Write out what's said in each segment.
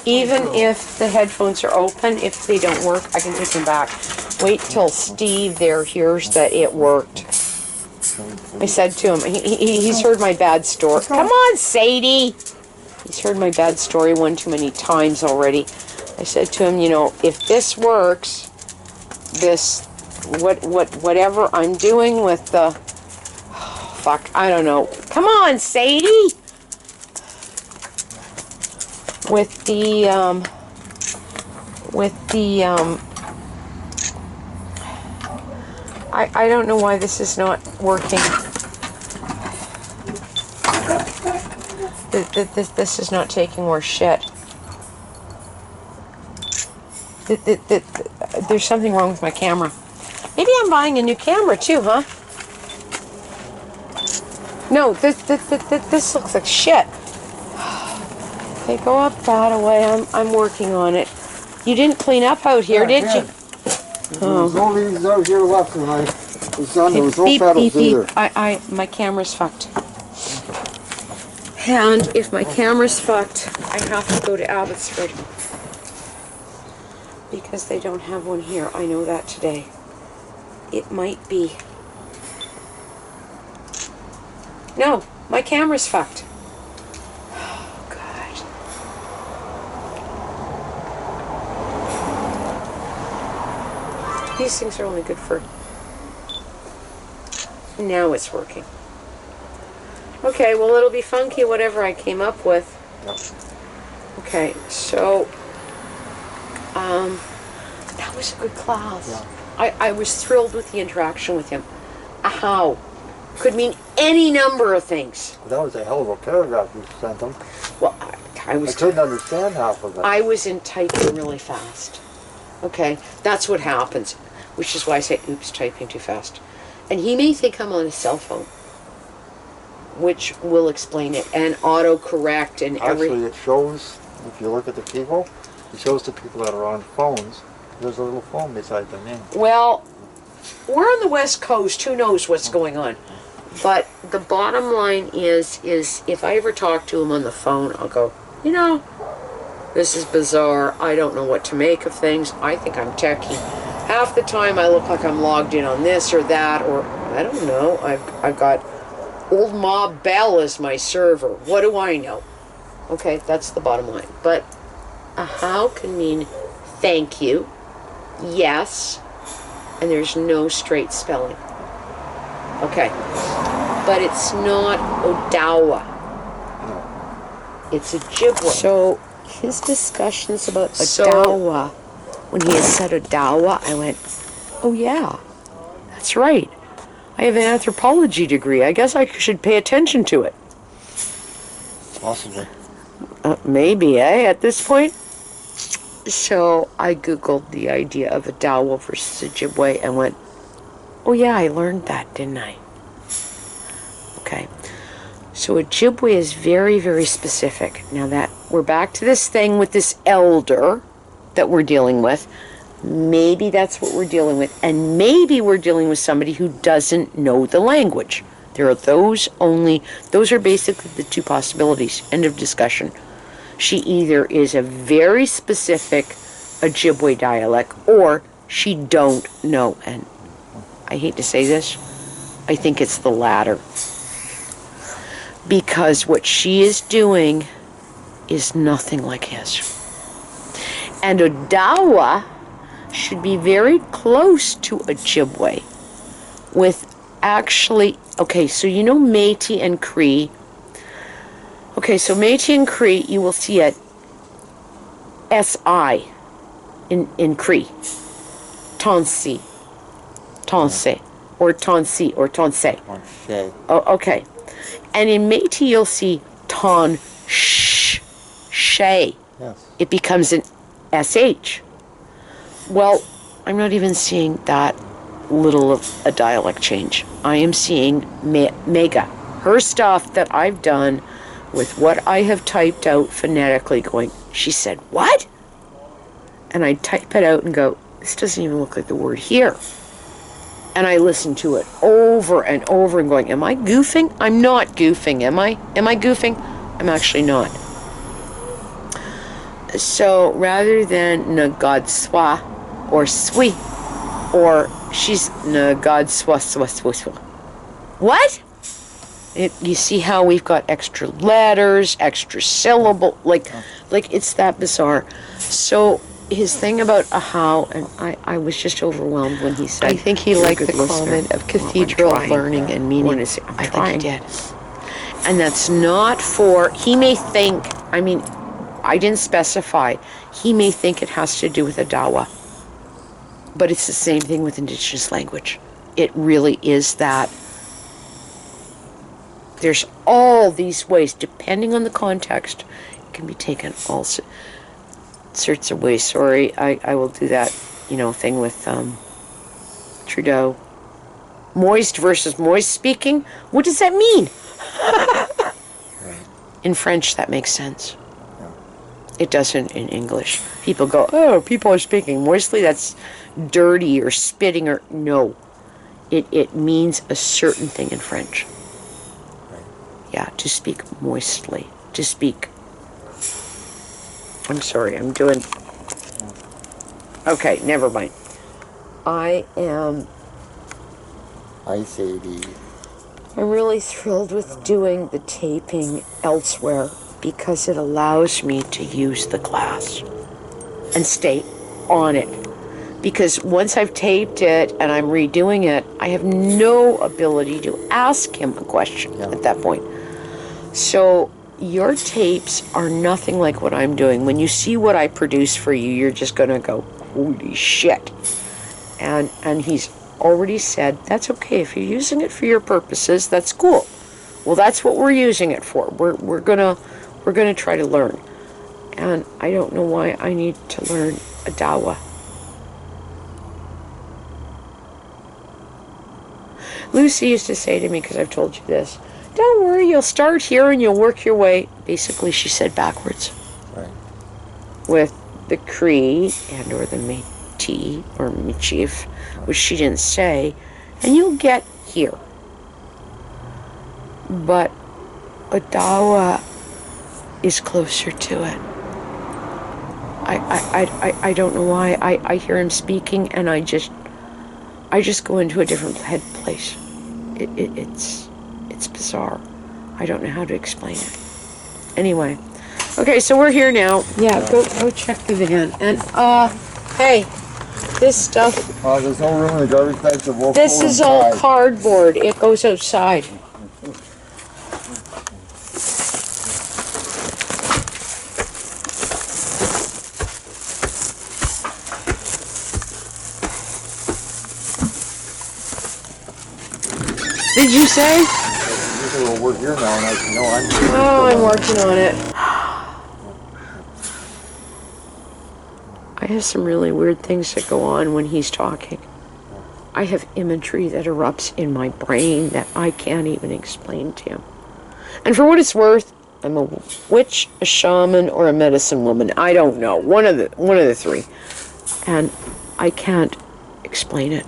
Even if the headphones are open, if they don't work, I can take them back. Wait till Steve there hears that it worked. I said to him, he's heard my bad story. Come on, Sadie! He's heard my bad story one too many times already. I said to him, you know, if this works, whatever I'm doing with the, fuck, I don't know. Come on, Sadie! With the I don't know why this is not working. This is not taking more shit. There's something wrong with my camera. Maybe I'm buying a new camera too, huh? No, this looks like shit. Okay, go up that away. I'm working on it. You didn't clean up out here, did you? There's no leaves out here left, and I was done. There was no pedals either. My camera's fucked. And if my camera's fucked, I have to go to Abbotsford. Because they don't have one here. I know that today. It might be. No, my camera's fucked. Oh, God. These things are only good for... Now it's working. Okay, well, it'll be funky, whatever I came up with. Okay, so... that was a good class. Yeah. I was thrilled with the interaction with him. How? Could mean any number of things. That was a hell of a paragraph you sent him. Well, I couldn't understand half of it. I was in typing really fast. Okay, that's what happens. Which is why I say, oops, typing too fast. And he may think I'm on a cell phone, which will explain it. And autocorrect and Actually, it shows, if you look at the people, it shows the people that are on phones. There's a little phone beside their name. Well, we're on the West Coast. Who knows what's going on? But the bottom line is if I ever talk to him on the phone, I'll go, you know, this is bizarre. I don't know what to make of things. I think I'm techie. Half the time I look like I'm logged in on this or that, or I don't know. I've got Old Ma Bell as my server. What do I know? Okay, that's the bottom line. But a how can mean thank you, yes, and there's no straight spelling. Okay, but it's not Odawa. It's Ojibwe. So his discussions about Odawa, when he had said Odawa, I went, oh yeah, that's right. I have an anthropology degree. I guess I should pay attention to it. Possibly. Maybe, at this point? So I Googled the idea of Odawa versus Ojibwe and went, oh yeah, I learned that, didn't I? Okay. So Ojibwe is very, very specific. Now that we're back to this thing with this elder that we're dealing with, maybe that's what we're dealing with. And maybe we're dealing with somebody who doesn't know the language. There are those are basically the two possibilities. End of discussion. She either is a very specific Ojibwe dialect or she don't know. And I hate to say this, I think it's the latter. Because what she is doing is nothing like his. And Odawa should be very close to Ojibwe with actually, okay, so you know Métis and Cree. Okay, so Métis and Cree, you will see it S-I in Cree. Tonsi. Tonse. Or Tonsi or Tonse. Oh, okay. And in Métis, you'll see Ton Sh. Shay. Yes. It becomes an SH. Well, I'm not even seeing that little of a dialect change. I am seeing Mega. Her stuff that I've done with what I have typed out phonetically going, she said, what? And I type it out and go, this doesn't even look like the word here. And I listen to it over and over and going, am I goofing? I'm not goofing, am I? Am I goofing? I'm actually not. So rather than Nagadswa or Swi, or she's Nagadswa swa swa swa. What? You see how we've got extra letters, extra syllable, like it's that bizarre. So his thing about a how, and I was just overwhelmed when he said. I think he "You're a liked good the listener." comment of Well, I'm cathedral trying. learning and meaning. I think he trying. did. And that's not for, he may think, I mean, I didn't specify, he may think it has to do with Adawa. But it's the same thing with Indigenous language. It really is that. There's all these ways, depending on the context, it can be taken all sorts of ways. Sorry, I will do that, thing with Trudeau. Moist versus moist speaking? What does that mean? In French, that makes sense. It doesn't in English. People go, oh, people are speaking moistly, that's dirty or spitting or... No. It means a certain thing in French. Yeah, to speak moistly. To speak... I'm sorry, I'm doing... Okay, never mind. I am... I'm really thrilled with doing the taping elsewhere because it allows me to use the class and stay on it. Because once I've taped it and I'm redoing it, I have no ability to ask him a question at that point. So your tapes are nothing like what I'm doing. When you see what I produce for you, you're just going to go, holy shit. And he's already said, that's okay. If you're using it for your purposes, that's cool. Well, that's what we're using it for. We're gonna try to learn. And I don't know why I need to learn Adawa. Lucy used to say to me, because I've told you this, don't worry, you'll start here and you'll work your way. Basically, she said backwards. Right. With the Cree and or the Métis or Michif, which she didn't say, and you'll get here. But Adawa is closer to it. I don't know why. I hear him speaking and I just go into a different head place. It's bizarre. I don't know how to explain it. Anyway. Okay, so we're here now. Yeah, go check the van. And hey, this stuff. There's no room in the garbage bags. This is all cardboard. It goes outside. Did you say? We're here now, and I know I'm working on it. I have some really weird things that go on when he's talking. I have imagery that erupts in my brain that I can't even explain to him. And for what it's worth, I'm a witch, a shaman, or a medicine woman. I don't know. One of the three. And I can't explain it.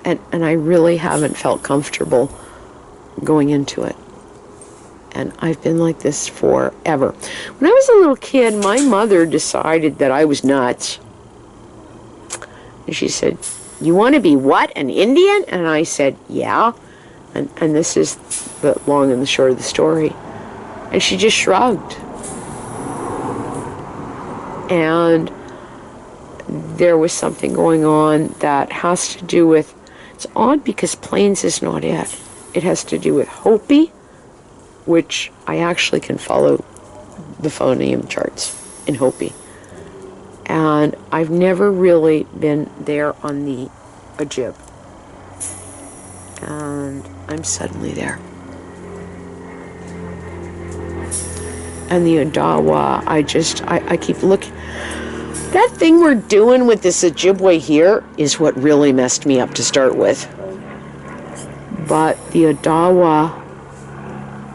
And I really haven't felt comfortable going into it. And I've been like this forever. When I was a little kid, my mother decided that I was nuts. And she said, you want to be what, an Indian? And I said, yeah. And this is the long and the short of the story. And she just shrugged. And there was something going on that has to do with, it's odd because Plains is not it. It has to do with Hopi, which I actually can follow the phoneme charts in Hopi. And I've never really been there on the Ojib. And I'm suddenly there. And the Odawa, I keep looking. That thing we're doing with this Ojibwe here is what really messed me up to start with. But the Odawa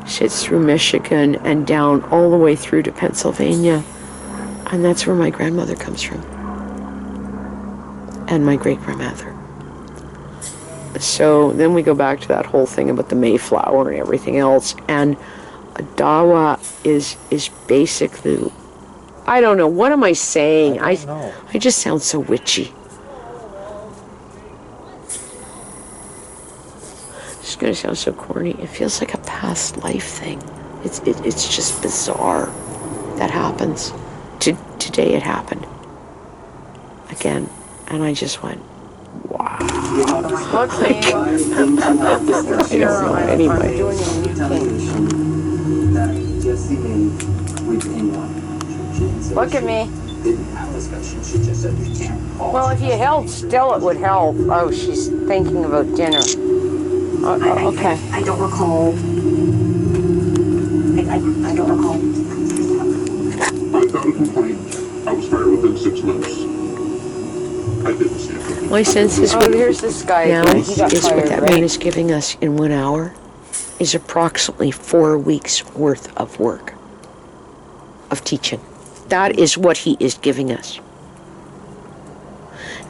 sits through Michigan and down all the way through to Pennsylvania. And that's where my grandmother comes from. And my great-grandmother. So then we go back to that whole thing about the Mayflower and everything else. And Odawa is basically I don't know. What am I saying? I don't know. I just sound so witchy. It's going to sound so corny. It feels like a past life thing. It's just bizarre. That happens. Today it happened. Again. And I just went, wow. Okay. I don't know. Anyway. Look at me. Well, if you held still, it would help. Oh, she's thinking about dinner. Okay. I don't recall. I don't recall. I found a complaint. I was fired within 6 months. I didn't see it. My sense is Oh, here's this guy. now He got is what fired, that right? man is giving us in 1 hour is approximately 4 weeks worth of work, of teaching. That is what he is giving us.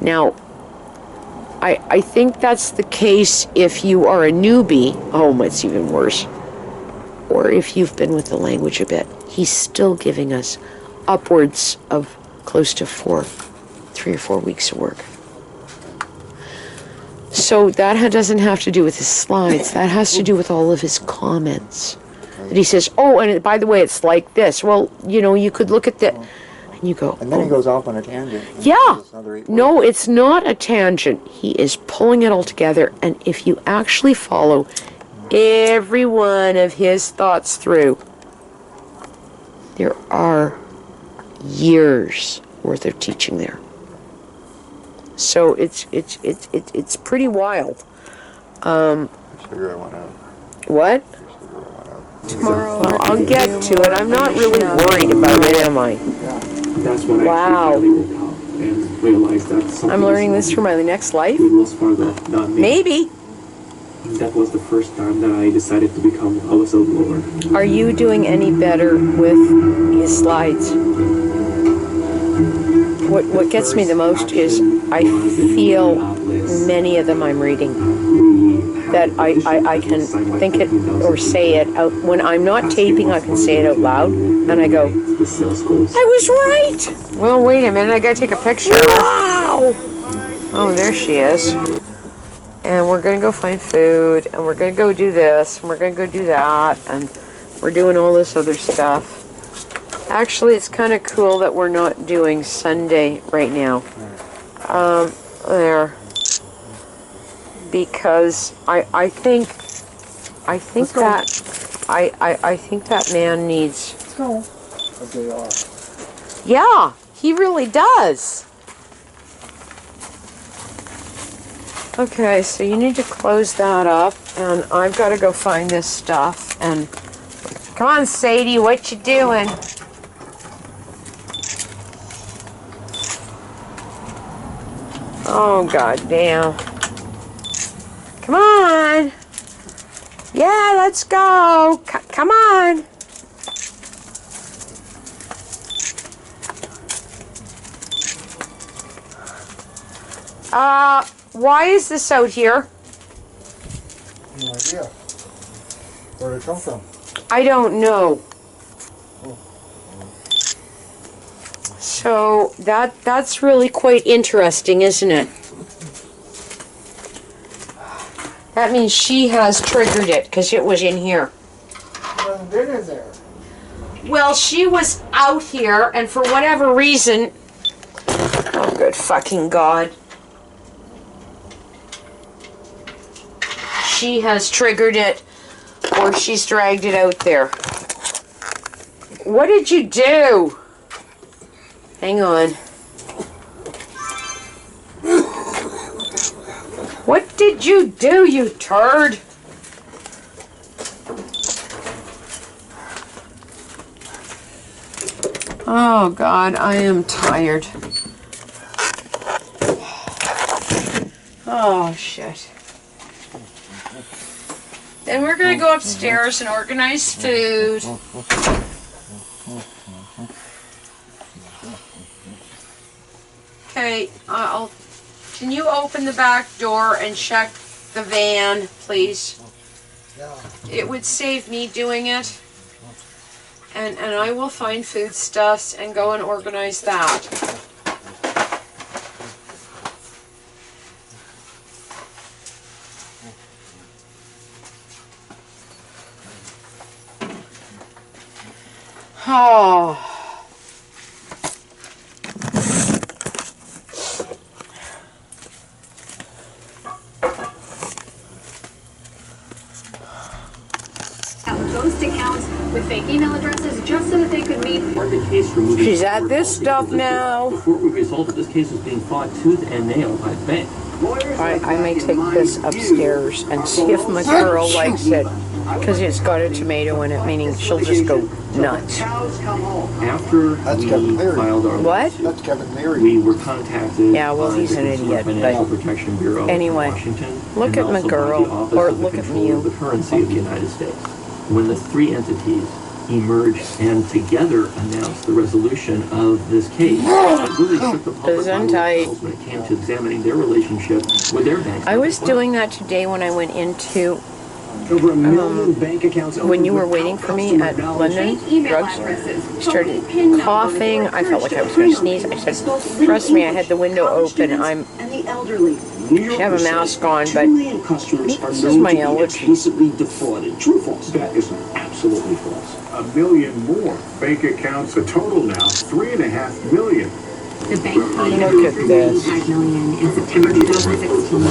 Now, I think that's the case if you are a newbie. Oh, it's even worse. Or if you've been with the language a bit. He's still giving us upwards of close to 3 or 4 weeks of work. So that doesn't have to do with his slides. That has to do with all of his comments. That he says, oh, and by the way, it's like this. Well, you know, you could look at the... And you go, And then he goes off on a tangent. and yeah. says another 8 No, words. it's not a tangent. He is pulling it all together. And if you actually follow every one of his thoughts through, there are years worth of teaching there. So it's pretty wild. Sugar I went out. What? Sugar I went out. Tomorrow. Well, I'll get to it. I'm not really worried about it, am I? That's when Wow. I actually finally woke up and realized that something I'm learning was this for my next life? wrong with Wells Fargo, not me. Maybe. That was the first time that I decided to become a whistleblower. Are you doing any better with his slides? What gets me the most is I feel many of them I'm reading. That I can think it or say it out. When I'm not taping, I can say it out loud. And I go, The sales goals. I was right! Well, wait a minute. I gotta take a picture of her. Wow! Oh, there she is. And we're gonna go find food. And we're gonna go do this. And we're gonna go do that. And we're doing all this other stuff. Actually, it's kind of cool that we're not doing Sunday right now. There. Because I think that man needs. Let's go. A day off. Yeah, he really does. Okay, so you need to close that up, and I've got to go find this stuff. And come on, Sadie, what you doing? Oh, goddamn. Come on. Yeah, let's go. Come on. Why is this out here? No idea. Where did it come from? I don't know. So that's really quite interesting, isn't it? That means she has triggered it because it was in here. It hasn't been in there. Well, she was out here, and for whatever reason, oh good fucking God, she has triggered it, or she's dragged it out there. What did you do? Hang on. What did you do, you turd? Oh God, I am tired. Oh shit. Then we're gonna go upstairs and organize food. Okay, can you open the back door and check the van, please? Yeah. It would save me doing it. and I will find foodstuffs and go and organize that. Oh. Ghost accounts with fake email addresses just so that they could meet. The case for moving She's at forward, this policy stuff for this now. The court would result that this case was being fought tooth and nail by the bank. Alright, I may take this upstairs and see if my girl likes it. Because it's got a tomato in it, meaning she'll just go nuts. After That's we Kevin Leary. filed our What? That's Kevin Leary. we were contacted Yeah, well, by he's the an Consumer idiot, Financial but Protection Bureau anyway, of Washington, look and at my also by girl, the Office or of the look at Controller you. of the Currency of the United States. When the three entities emerged and together announced the resolution of this case, it really shook the public Gesundheit. when it came to examining their relationship with their banks. I was doing that today when I went into, Over 1 million bank accounts when you were opened waiting without for me customer at knowledge. London Fake email Drugs. addresses. I started coughing. I felt like I was going to sneeze. I said, trust me, I had the window open. And the elderly. New York I have a mask on, says but 2 million customers are this is known my to be allergy. explicitly defrauded. True or false? That is absolutely false. 1 million more bank accounts, a total now 3.5 million. The bank paid Look at this. $185 million in September 2016.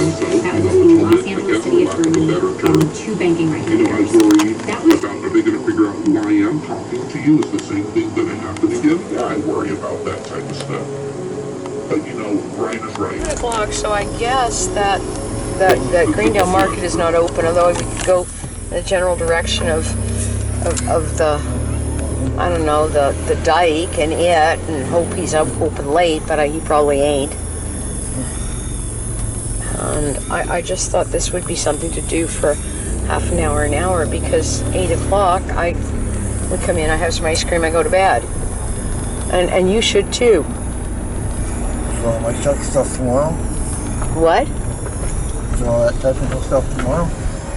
That was the Los Angeles City Attorney and 2 banking I regulators. worry That was about, are they going to figure out who I am talking to you? Is the same thing that it happened again? Yeah, I worry about that type of stuff. But you know, right is right. 10 o'clock, so I guess that Greendale Market is not open, although we could go in the general direction of the, I don't know, the dike and it, and hope he's up open late, but he probably ain't. And I just thought this would be something to do for half an hour, because 8 o'clock, we come in, I have some ice cream, I go to bed. And you should too. So am I shut stuff tomorrow? What? So all that technical stuff tomorrow?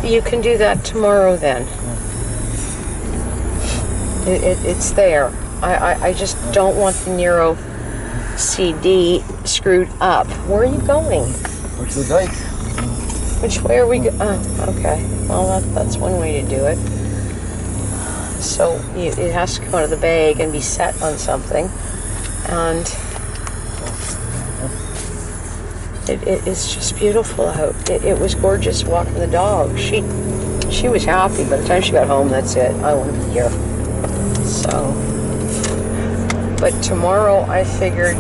You can do that tomorrow then. It's there. I just don't want the Nero CD screwed up. Where are you going? What's the dike? Which way are we go? Oh, okay. Well, that's one way to do it. So it has to come out of the bag and be set on something. And it's just beautiful out. It was gorgeous walking the dog. She was happy. By the time she got home, that's it. I won't be here. So, but tomorrow I figured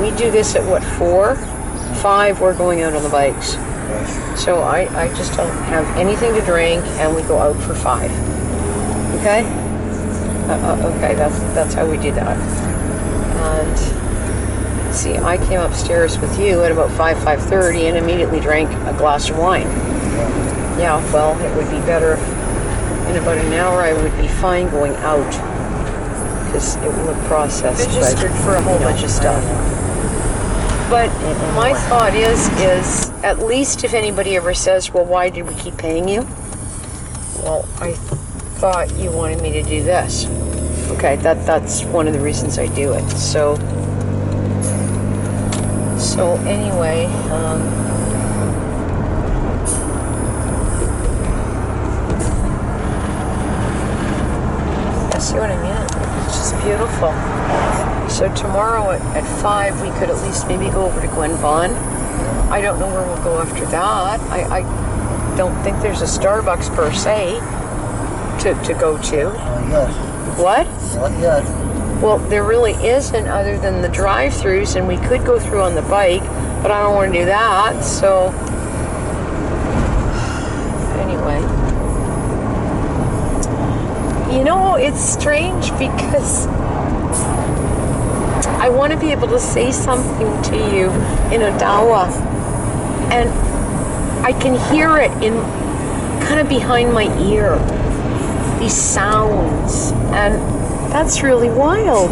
we do this at what, 4? 5 we're going out on the bikes. So I just don't have anything to drink and we go out for 5. Okay? Okay, that's how we do that. And see, I came upstairs with you at about 5:30 and immediately drank a glass of wine. Yeah, well, it would be better if in about an hour I would be fine going out because it will have processed. Registered for a whole bunch of stuff. But my thought is at least if anybody ever says, well, why did we keep paying you? Well, I thought you wanted me to do this. Okay, that's one of the reasons I do it. So anyway, see what I mean? It's just beautiful. So tomorrow at 5, we could at least maybe go over to Gwen Vaughn. I don't know where we'll go after that. I don't think there's a Starbucks per se to go to. Yes. What? Not yet. Well, there really isn't other than the drive-thrus, and we could go through on the bike, but I don't want to do that, so anyway. You know, it's strange because I want to be able to say something to you in Odawa, and I can hear it in kind of behind my ear, these sounds, and that's really wild.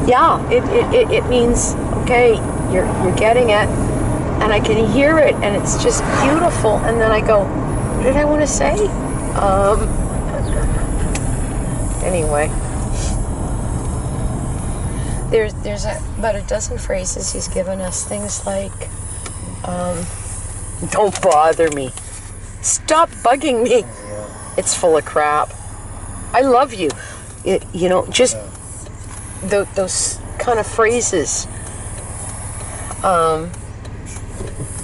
Yeah, it means, okay, you're getting it, and I can hear it, and it's just beautiful, and then I go, what did I want to say? Anyway. There's about a dozen phrases he's given us. Things like, don't bother me. Stop bugging me. It's full of crap. I love you. Just those kind of phrases.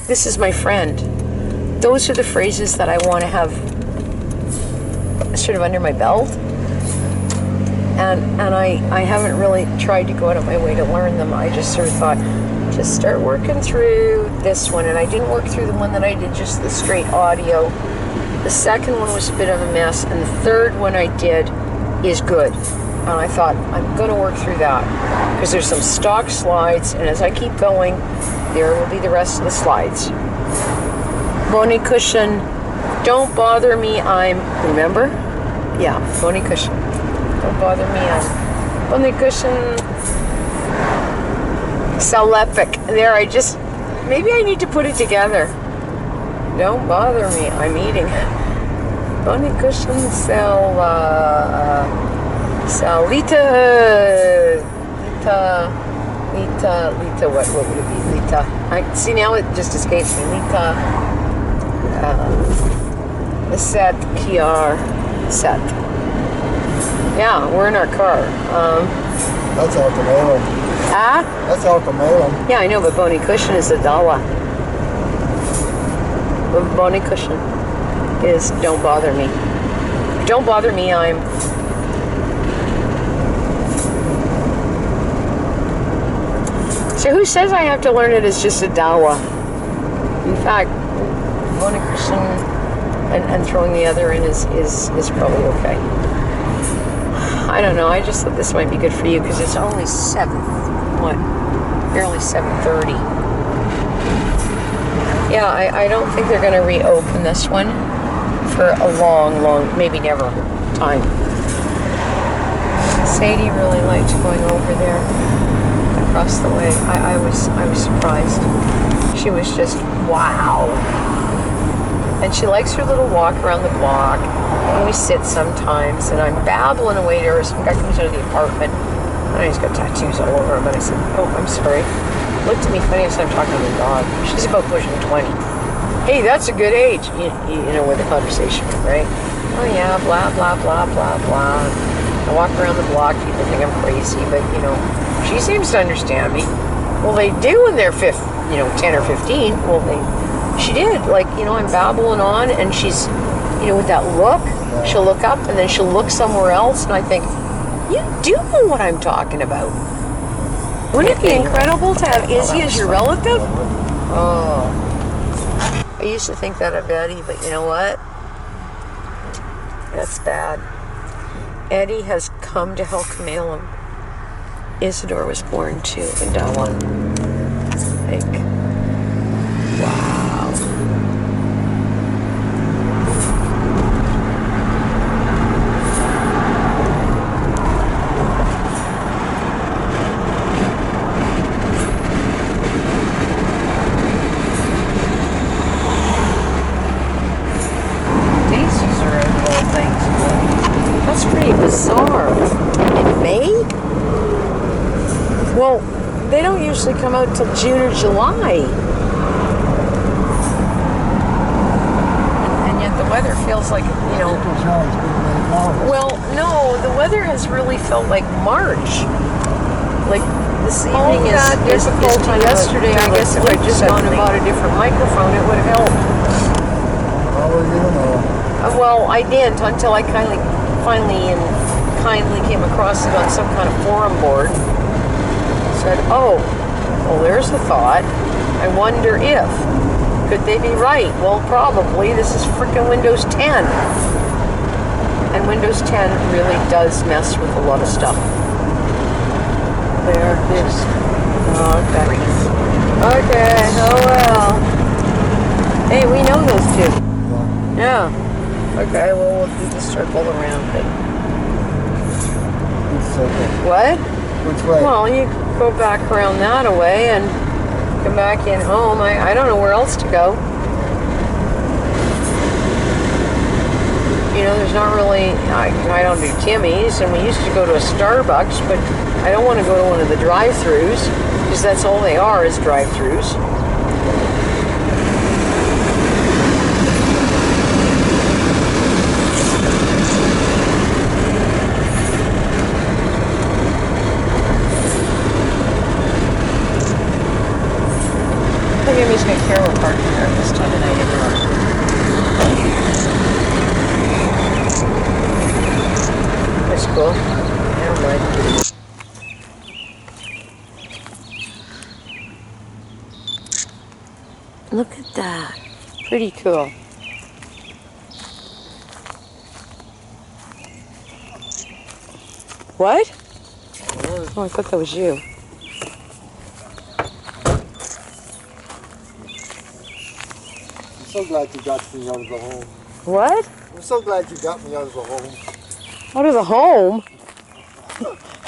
This is my friend. Those are the phrases that I want to have sort of under my belt. And I haven't really tried to go out of my way to learn them. I just sort of thought, just start working through this one. And I didn't work through the one that I did just the straight audio. The second one was a bit of a mess. And the third one I did is good. And I thought, I'm going to work through that. Because there's some stock slides. And as I keep going, there will be the rest of the slides. Bonnie Cushion, don't bother me, remember? Yeah, Bonnie Cushion. Don't bother me, Bonnie Cushion. Salepic. There, maybe I need to put it together. Don't bother me, I'm eating. Bonnie Cushion, Lita, what would it be? Lita. See, now it just escapes me. Lita. The set, Kiar, set. Yeah, we're in our car. That's Al Camelo. That's Al Camelo. Yeah, I know, but Bonnie Cushion is a Dawa. Bonnie Cushion is don't bother me. Don't bother me, So who says I have to learn it as just a Dawa? In fact, Bonnie Cushion and throwing the other in is probably okay. I don't know. I just thought this might be good for you because it's only 7:30. Yeah, I don't think they're going to reopen this one for a long, maybe never time. Sadie really liked going over there across the way. I was surprised. She was just wow. And she likes her little walk around the block. And we sit sometimes, and I'm babbling away to her. Some guy comes out of the apartment, and he's got tattoos all over him. And I said, "Oh, I'm sorry." Looked at me funny as I'm talking to the dog. She's about pushing 20. Hey, that's a good age. You know where the conversation went, right? Oh yeah, blah blah blah blah blah. I walk around the block. People think I'm crazy, but she seems to understand me. Well, they do when they're 10 or 15. Well, she did. I'm babbling on, and she's, with that look, she'll look up, and then she'll look somewhere else, and I think, you do know what I'm talking about. Wouldn't it be incredible to have Izzy as your relative? Oh. I used to think that of Eddie, but you know what? That's bad. Eddie has come to Helcamelum. Isidore was born too in Dawan. Wow. Daisies are out of all things. That's pretty bizarre. In May? Well, they don't usually come out till June or July. And yet the weather feels like, well, no, the weather has really felt like March. Like this evening is difficult. Yesterday, I guess if I'd just gone and bought a different microphone, it would have helped. Well, I didn't until I finally came across it on some kind of forum board. Said, oh, well, there's a thought. I wonder if. Could they be right? Well, probably. This is frickin' Windows 10. And Windows 10 really does mess with a lot of stuff. There it is. Okay. Okay, oh well. Hey, we know those two. Yeah. Okay, well, we'll do the circle around it. What? Which way? Well, you go back around that away and come back in home. I don't know where else to go. You know, there's not really, I don't do Timmy's, and we used to go to a Starbucks, but I don't want to go to one of the drive-thrus, because that's all they are, is drive-thrus. I think I'm just going to care we're parking there this time of night anymore. That's cool. I don't mind. Look at that. Pretty cool. What? Oh, I thought that was you. I'm so glad you got me out of the home. What? I'm so glad you got me out of the home. Out of the home?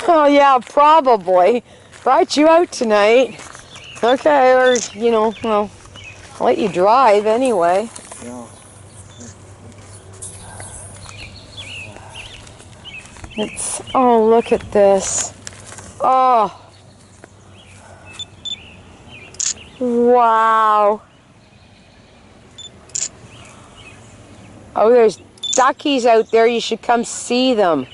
Oh, yeah, probably. Brought you out tonight. Okay, or, you know, well, I'll let you drive anyway. Yeah. It's, oh, look at this. Oh. Wow. Oh, there's duckies out there. You should come see them.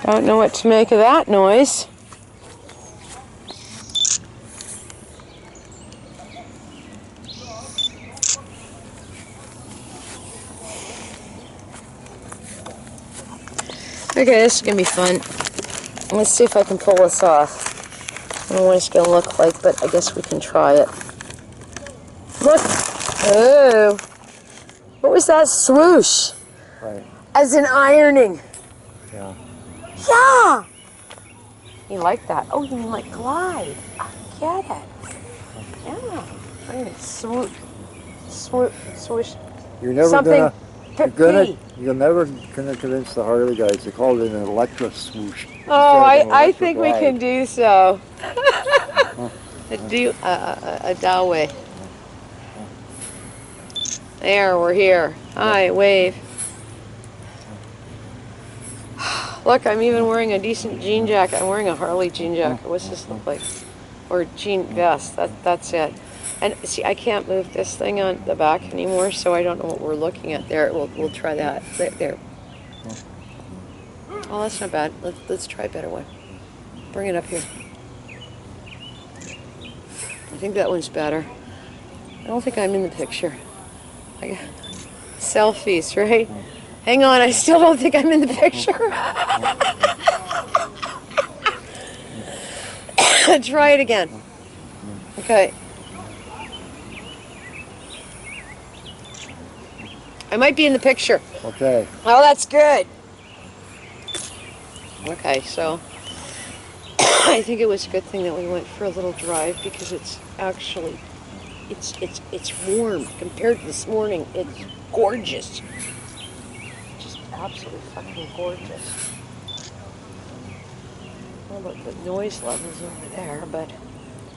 Don't know what to make of that noise. Okay, this is going to be fun. Let's see if I can pull this off. I don't know what it's going to look like, but I guess we can try it. Look! Oh! What was that swoosh? Right. As in ironing. Yeah. Yeah! You like that? Oh, you mean like glide. I get it. Yeah. I'm going to swoop, swoop, swoosh. You're never Something you're never gonna convince the Harley guys to call it an electric swoosh. Oh, instead of an I electric think we ride. can do so. Do a Dowway. There, we're here. Hi, wave. Look, I'm even wearing a decent jean jacket. I'm wearing a Harley jean jacket. What's this look like? Or jean vest. That's it. And see, I can't move this thing on the back anymore, so I don't know what we're looking at there. We'll try that. There. Oh, that's not bad. Let's try a better one. Bring it up here. I think that one's better. I don't think I'm in the picture. Selfies, right? Hang on, I still don't think I'm in the picture. Try it again. Okay. I might be in the picture. Okay. Oh, that's good. Okay, so I think it was a good thing that we went for a little drive because it's actually it's warm compared to this morning. It's gorgeous. Just absolutely fucking gorgeous. I don't know about the noise levels over there, but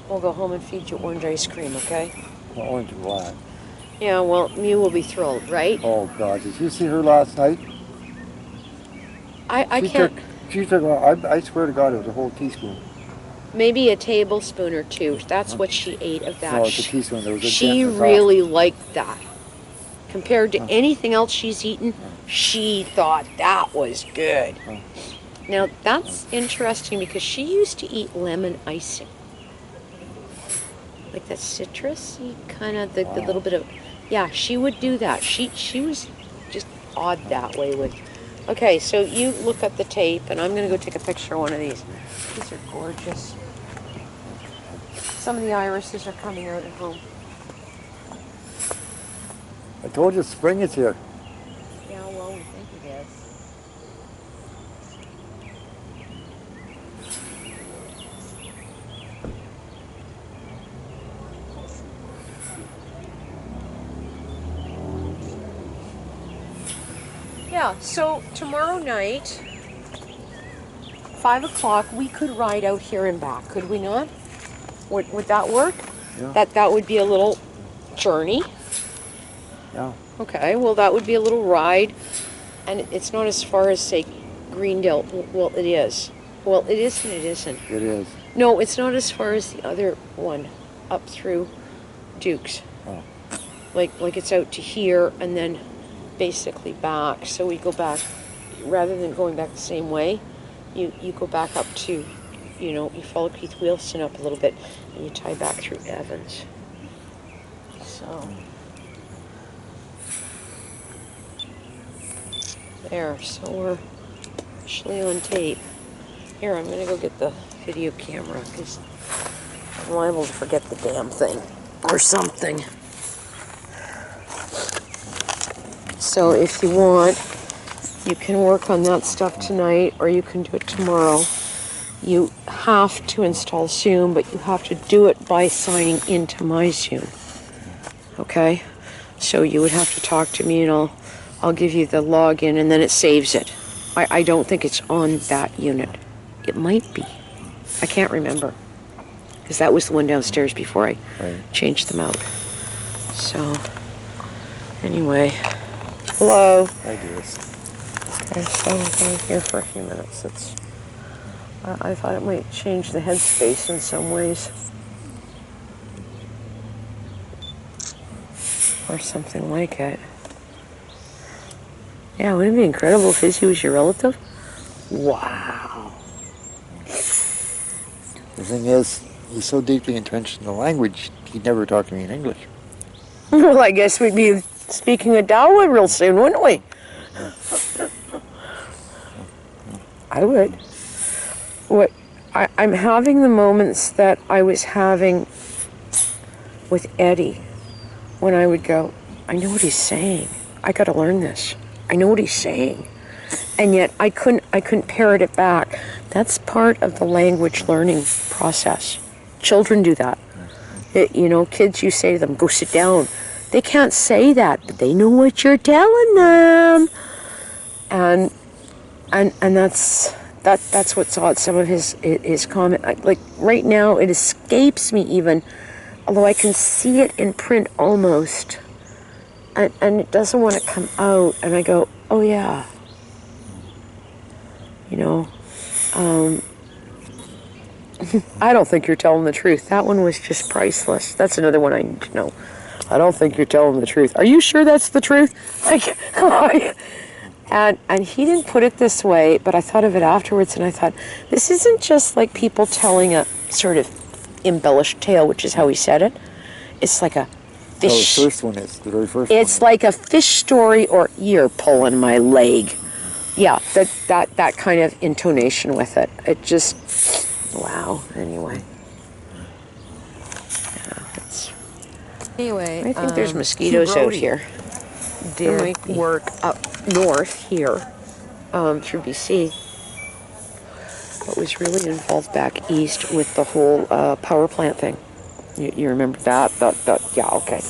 we'll go home and feed you orange ice cream, okay? Orange and black. Yeah, well, Mew will be thrilled, right? Oh God, did you see her last night? I can't. She took. I swear to God, it was a whole teaspoon. Maybe a tablespoon or two. That's what she ate of that. No, it's a teaspoon. There was a She dent in the top. really liked that. Compared to anything else she's eaten, she thought that was good. Now, that's interesting because she used to eat lemon icing. Like that citrusy kind of, the little bit of... Yeah, she would do that. She was just odd that way with... Okay, so you look at the tape, and I'm going to go take a picture of one of these. These are gorgeous. Some of the irises are coming out at home. I told you, spring is here. Yeah, well, we think it is. Yeah, so tomorrow night, 5 o'clock, we could ride out here and back, could we not? Would that work? Yeah. That would be a little journey. Yeah. Okay, well, that would be a little ride. And it's not as far as, say, Greendale. Well, it is. Well, it is and it isn't. It is. No, it's not as far as the other one, up through Dukes. Oh. Like it's out to here and then basically back. So we go back, rather than going back the same way, you go back up to, you follow Keith Wilson up a little bit and you tie back through Evans. So there, so we're actually on tape. Here, I'm gonna go get the video camera because I'm liable to forget the damn thing or something. So if you want, you can work on that stuff tonight or you can do it tomorrow. You have to install Zoom, but you have to do it by signing into my Zoom. Okay? So you would have to talk to me and I'll give you the login and then it saves it. I don't think it's on that unit. It might be. I can't remember. Because that was the one downstairs before I changed them out. So, anyway. Hello. I guess. Okay, so I'm here for a few minutes. I thought it might change the headspace in some ways. Or something like it. Yeah, wouldn't it be incredible if Izzy was your relative? Wow. The thing is, he's so deeply entrenched in the language, he'd never talk to me in English. Well, I guess we'd be speaking Odawa real soon, wouldn't we? I would. I'm having the moments that I was having with Eddie when I would go, I know what he's saying. I got to learn this. I know what he's saying. And yet I couldn't parrot it back. That's part of the language learning process. Children do that. Kids, you say to them, go sit down. They can't say that, but they know what you're telling them. And that's what's odd. Some of his comment, like right now, it escapes me even, although I can see it in print almost, and it doesn't want to come out. And I go, oh yeah, I don't think you're telling the truth. That one was just priceless. That's another one I need to know. I don't think you're telling the truth. Are you sure that's the truth? And he didn't put it this way, but I thought of it afterwards, and I thought, this isn't just like people telling a sort of embellished tale, which is how he said it. It's like a fish. Oh, the first one is, the very first It's one. like a fish story, or you're pulling my leg. Yeah, that kind of intonation with it. It just, wow, anyway. Anyway, I think there's mosquitoes out here. There might work up north here through BC. But was really involved back east with the whole power plant thing. You remember that? Yeah, okay.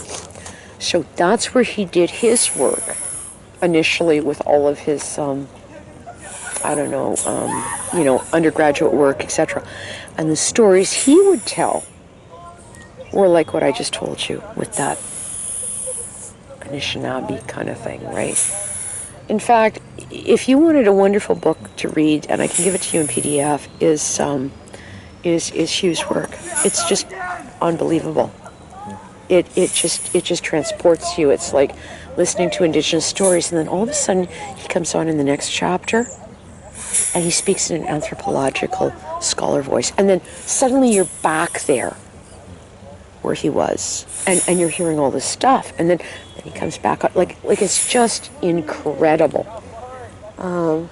So that's where he did his work initially with all of his, undergraduate work, etc. And the stories he would tell were like what I just told you with that Anishinaabe kind of thing, right? In fact, if you wanted a wonderful book to read, and I can give it to you in PDF, is Hugh's work. It's just unbelievable. It just transports you. It's like listening to Indigenous stories, and then all of a sudden he comes on in the next chapter, and he speaks in an anthropological scholar voice, and then suddenly you're back there where he was, and you're hearing all this stuff, and then he comes back up, like it's just incredible. I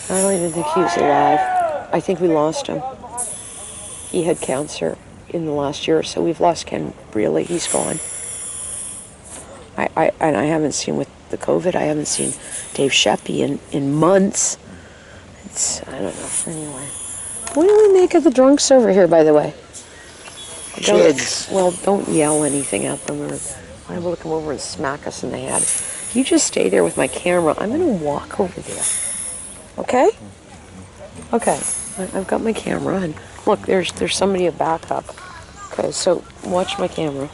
don't even think he was alive. I think we lost him. He had cancer in the last year or so. We've lost Ken Brealey. He's gone. I haven't seen with the COVID. I haven't seen Dave Sheppy in months. I don't know. Anyway, what do we make of the drunks over here, by the way? Kids. Well, don't yell anything at them or liable to come over and smack us in the head. You just stay there with my camera. I'm going to walk over there. Okay? Okay. I've got my camera, and look, there's somebody a backup. Okay, so watch my camera.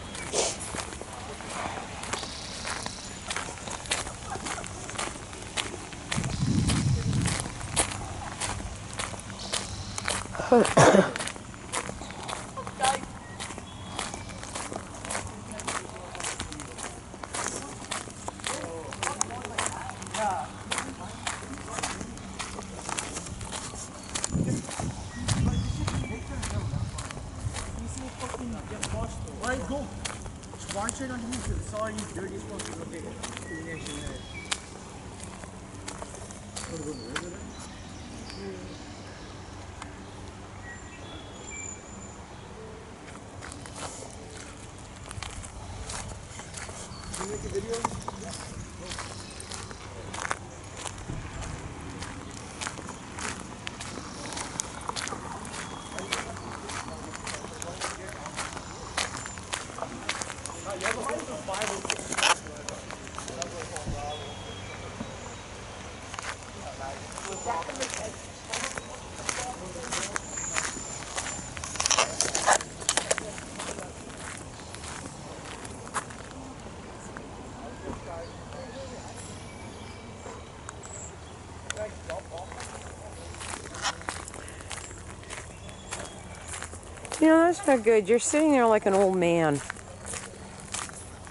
You know, that's not good. You're sitting there like an old man.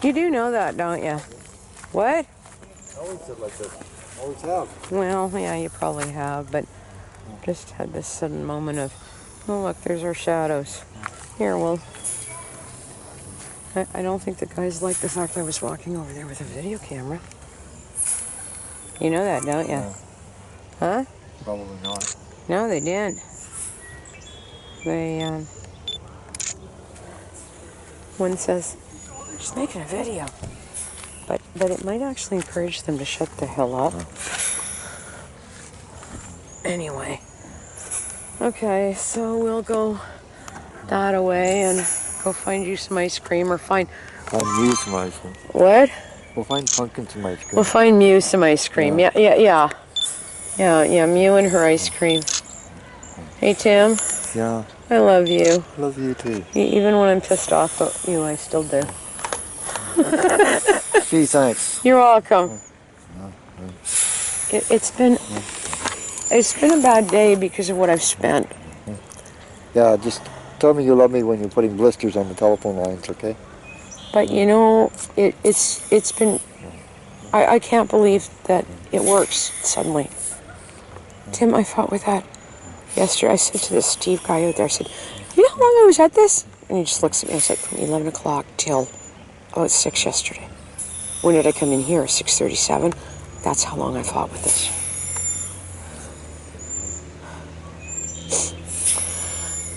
You do know that, don't you? What? I always sit like this. Always have. Well, yeah, you probably have, but just had this sudden moment of, oh, look, there's our shadows. Here, well, I don't think the guys like the fact I was walking over there with a video camera. You know that, don't you? Yeah. Huh? Probably not. No, they didn't. They, one says, just making a video. But it might actually encourage them to shut the hell up. Anyway. Okay, so we'll go that away and go find you some ice cream or find... Find you some ice cream. What? We'll find Pumpkin some ice cream. We'll find Mew some ice cream. Yeah. Yeah, Mew and her ice cream. Hey, Tim. Yeah. I love you. Love you too. Even when I'm pissed off at you, I still do. Gee, thanks. You're welcome. It's been a bad day because of what I've spent. Yeah, just tell me you love me when you're putting blisters on the telephone lines, okay? But you know, it's been. I can't believe that it works suddenly. Tim, I fought with that yesterday. I said to this Steve guy out there, I said, you know how long I was at this? And he just looks at me. I said, from 11 o'clock till about 6 yesterday. When did I come in here? 6:37. That's how long I fought with this.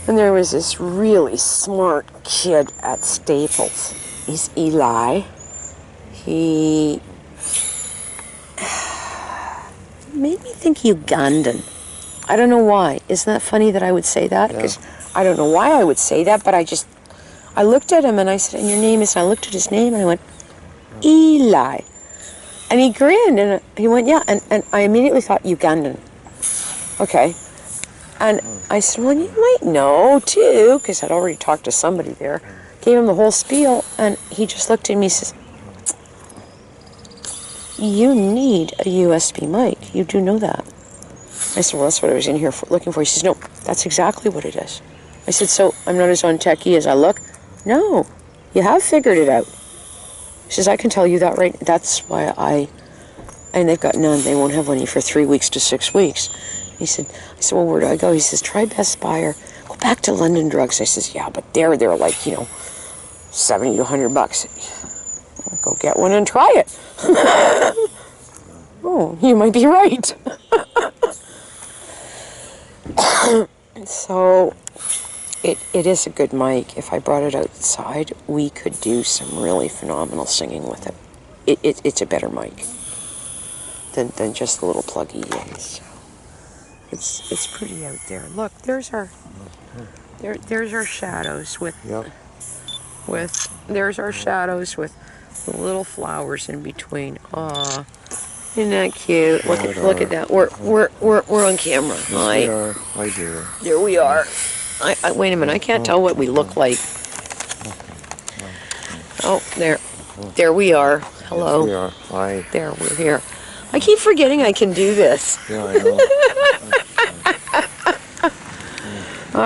And there was this really smart kid at Staples. He's Eli. He made me think Ugandan. I don't know why. Isn't that funny that I would say that? Because I don't know why I would say that, but I looked at him and I said, and your name is, and I looked at his name and I went, Eli. And he grinned and he went, yeah, and I immediately thought Ugandan. Okay. And I said, well, you might know too, because I'd already talked to somebody there. Gave him the whole spiel, and he just looked at me and says, you need a USB mic. You do know that. I said, well, that's what I was in here looking for. He says, no, that's exactly what it is. I said, so I'm not as untechy as I look? No, you have figured it out. He says, I can tell you that right. That's why and they've got none. They won't have any for 3 weeks to 6 weeks. I said, well, where do I go? He says, try Best Buy or go back to London Drugs. I says, yeah, but they're like, $70 to $100. I'll go get one and try it. Oh, you might be right. So, it is a good mic. If I brought it outside, we could do some really phenomenal singing with it. It's a better mic than just the little pluggy ones. It's pretty out there. Look, there's our shadows with Yep. there's our shadows with The little flowers in between. Aw. Isn't that cute? Yeah, Look at that. We're on camera. Yes, we are. Hi, dear. There we are. Wait a minute. I can't tell what we look like. Oh, there. There we are. Hello. Yes, we are. Hi. There, we're here. I keep forgetting I can do this. Yeah, I know.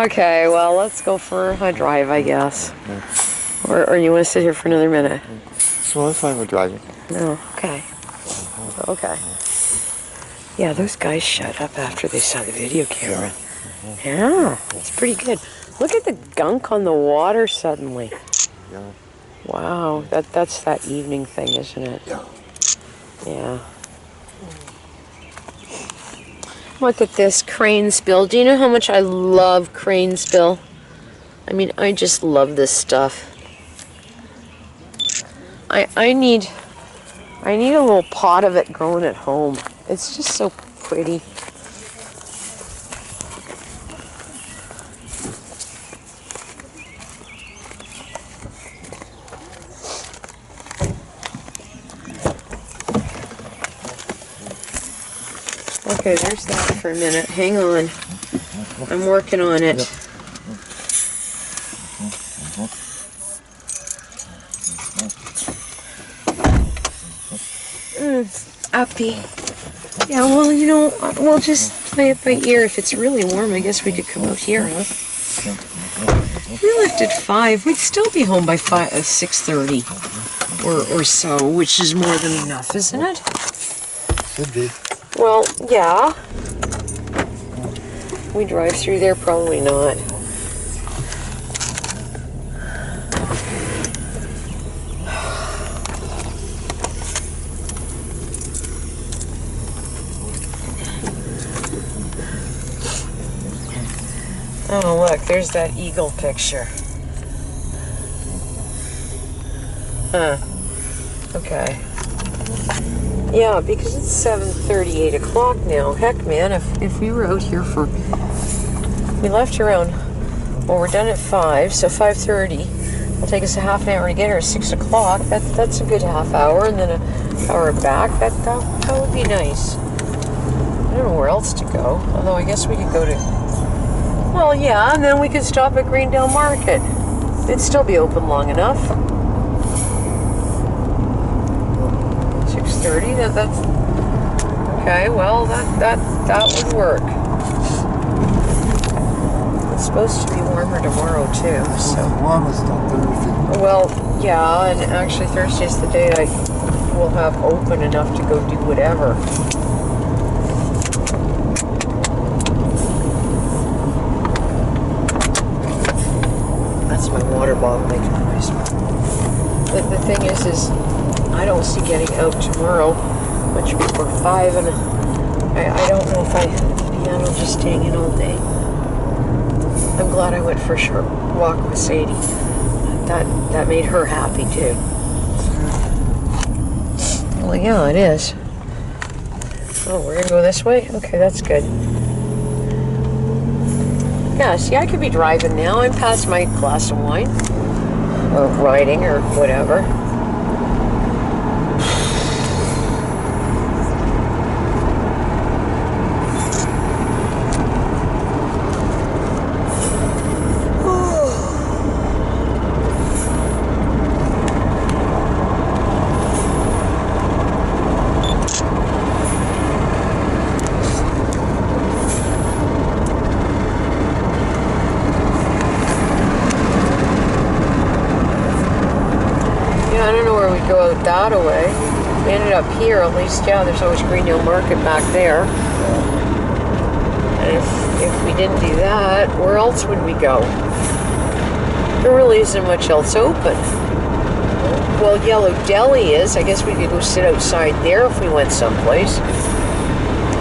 Okay, well, let's go for a drive, I guess. Or you want to sit here for another minute? So that's fine. We're driving. No, okay. Okay. Yeah, those guys shut up after they saw the video camera. Yeah, it's pretty good. Look at the gunk on the water suddenly. Yeah. Wow, that's that evening thing, isn't it? Yeah. Yeah. Look at this Cranesbill. Do you know how much I love Cranesbill? I mean, I just love this stuff. I need a little pot of it growing at home. It's just so pretty. Okay, there's that for a minute. Hang on. I'm working on it. Uppy. Yeah, well, you know, we'll just play it by ear. If it's really warm, I guess we could come out here, huh? We left at 5. We'd still be home by 6:30 or so, which is more than enough, isn't it? Should be. Well, yeah. We drive through there? Probably not. Oh, look, there's that eagle picture. Huh. Okay. Yeah, because it's 7:30, 8 o'clock now. Heck, man, if we were out here for... We left around... Well, we're done at 5, so 5:30. It'll take us a half an hour to get here at 6 o'clock. That's a good half hour, and then an hour back. That would be nice. I don't know where else to go. Although I guess we could go to... Well, yeah, and then we could stop at Greendale Market. It'd still be open long enough. 6:30. That's okay. Well, that would work. It's supposed to be warmer tomorrow too. So. Warmest on Thursday. Well, yeah, and actually Thursday's the day I will have open enough to go do whatever. That's my water bottle making noise. The thing is I don't see getting out tomorrow much before 5, and I don't know if I plan on just staying in all day. I'm glad I went for a short walk with Sadie. That made her happy too. Well, yeah, it is. Oh, we're gonna go this way? Okay, that's good. Yeah, see, I could be driving now. I'm past my glass of wine. Or riding, or whatever. That away. We ended up here, at least. Yeah, there's always Greendale Market back there. And if we didn't do that, where else would we go? There really isn't much else open. Well, Yellow Deli is. I guess we could go sit outside there if we went someplace.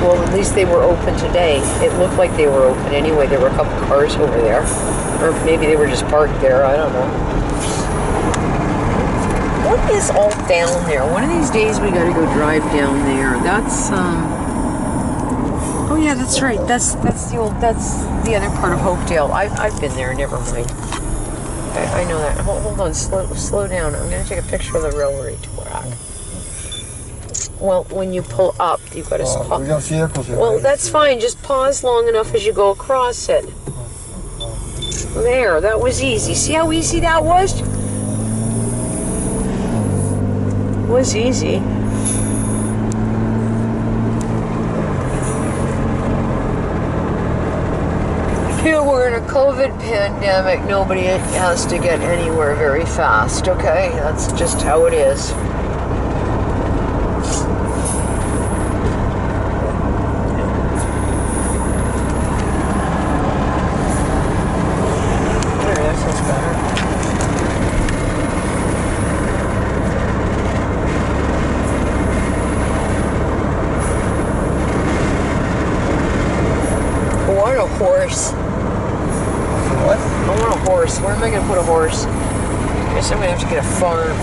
Well, at least they were open today. It looked like they were open anyway. There were a couple cars over there. Or maybe they were just parked there. I don't know. What is all down there? One of these days we gotta go drive down there. That's oh yeah, that's right. That's the other part of Hopedale. I've been there, never mind. I know that. Hold on, slow down. I'm going to take a picture of the railway track. Well, when you pull up, you've got to We don't see vehicles here. Well, that's fine. Just pause long enough as you go across it. There, that was easy. See how easy that was? It was easy. Here we're in a COVID pandemic. Nobody has to get anywhere very fast, okay? That's just how it is. There, that feels better. I want a horse. What? I want a horse. Where am I going to put a horse? I guess I'm going to have to get a farm.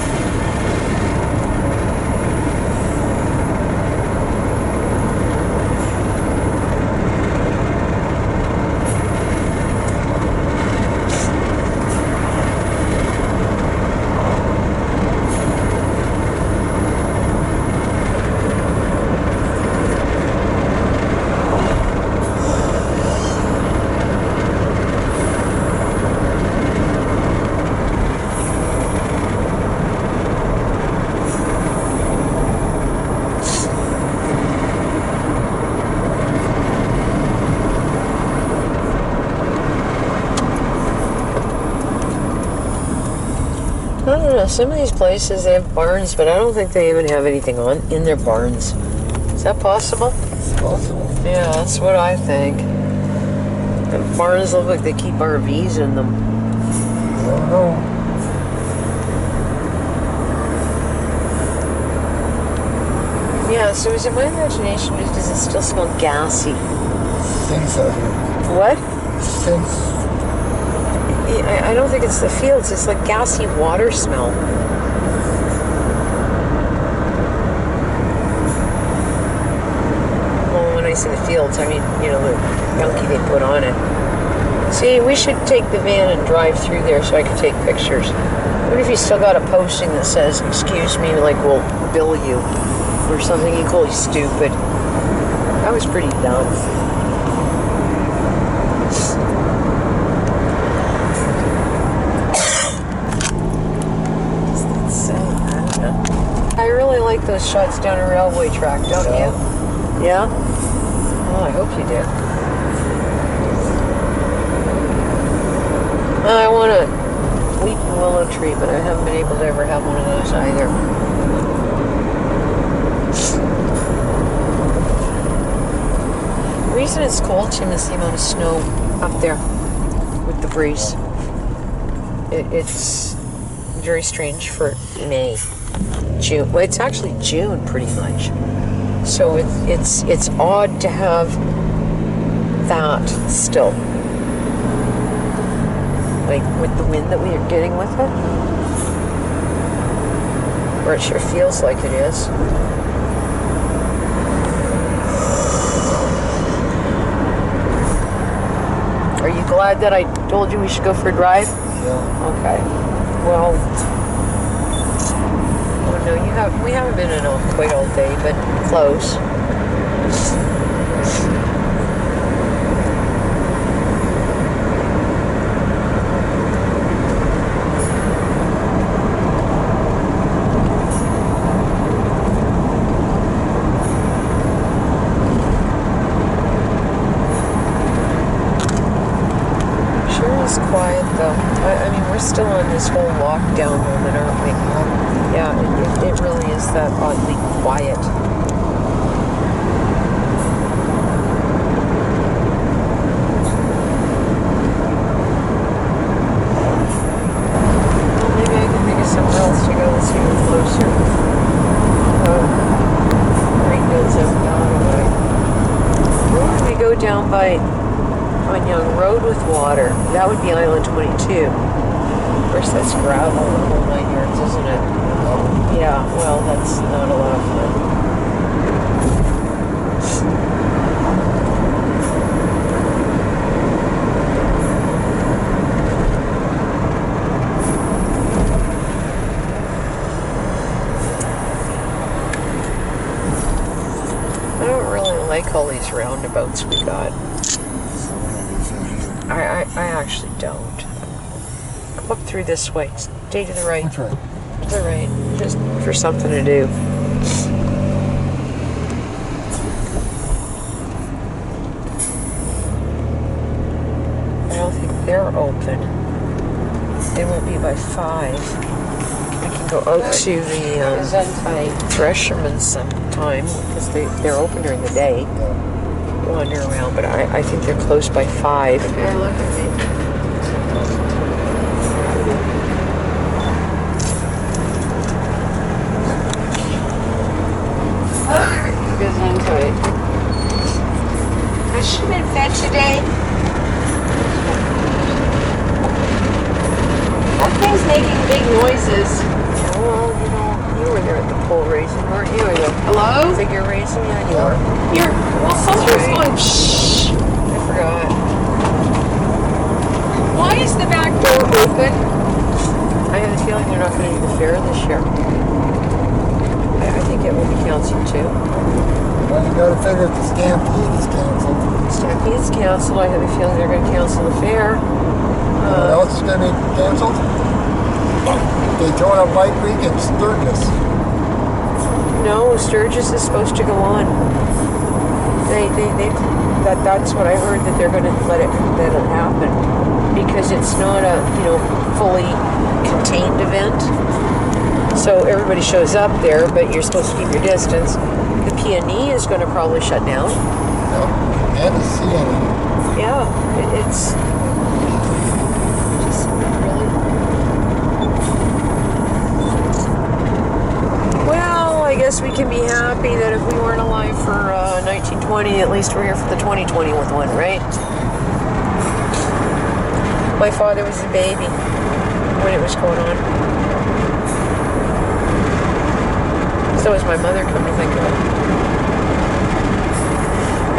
I don't know. Some of these places they have barns, but I don't think they even have anything in their barns. Is that possible? It's possible. Yeah, that's what I think. The barns look like they keep RVs in them. I don't know. Yeah, so is it my imagination or does it still smell gassy? Things out here. What? Things. I don't think it's the fields. It's like gassy water smell. Well, when I say the fields, I mean, you know, the donkey they put on it. See, we should take the van and drive through there so I can take pictures. What if you still got a posting that says, excuse me, like we'll bill you or something equally stupid? That was pretty dumb. I really like those shots down a railway track, don't you? Yeah? Oh, I hope you do. I want a weeping willow tree, but I haven't been able to ever have one of those either. The reason it's cold, Tim, is the amount of snow up there with the breeze. It's very strange for May. June. Well, it's actually June pretty much. So it's odd to have that still. Like with the wind that we are getting with it. Or it sure feels like it is. Are you glad that I told you we should go for a drive? Yeah. Okay. Well, oh no, we haven't been in quite all day, but close. Quiet though. I mean, we're still on this whole lockdown moment, aren't we? Yeah, it really is that oddly quiet. Well, maybe I can think of somewhere else to go that's even closer. Right goes up down away. Where would we go down by Young Road with water? That would be Island 22. Of course, that's gravel the whole 9 yards, isn't it? Yeah, well, that's not a lot of fun. like all these roundabouts we got. I actually don't. Go up through this way. Stay to the right. That's right. To the right. Just for something to do. I don't think they're open. They won't be by 5. We can go out to the Thresherman sometime because they're open during the day. Wander around, but I think they're closed by 5. Yeah, look at me. Goes into it. Has she been fed today? That thing's making big noises. Well, you were there at the pole raising, weren't you? Or the Hello? figure raising? Yeah, you were. Here. Well, someone's right. going, shh. I forgot. Why is the back door open? I have a feeling they're not going to do the fair this year. I think it will be canceled too. Well, you gotta figure if the Stampede is canceled. Stampede's canceled. I have a feeling they're going to cancel the fair. What else is gonna be canceled? Daytona Bike Week and Sturgis. No, Sturgis is supposed to go on. That's what I heard, that they're going to let it happen because it's not a fully contained event. So everybody shows up there, but you're supposed to keep your distance. The P&E is going to probably shut down. Yep. And the CNE. Yeah, it's just really. Well, I guess we can be happy that if we weren't alive for 1920, at least we're here for the 2020 with one, right? My father was a baby when it was going on. So was my mother, come to think of it.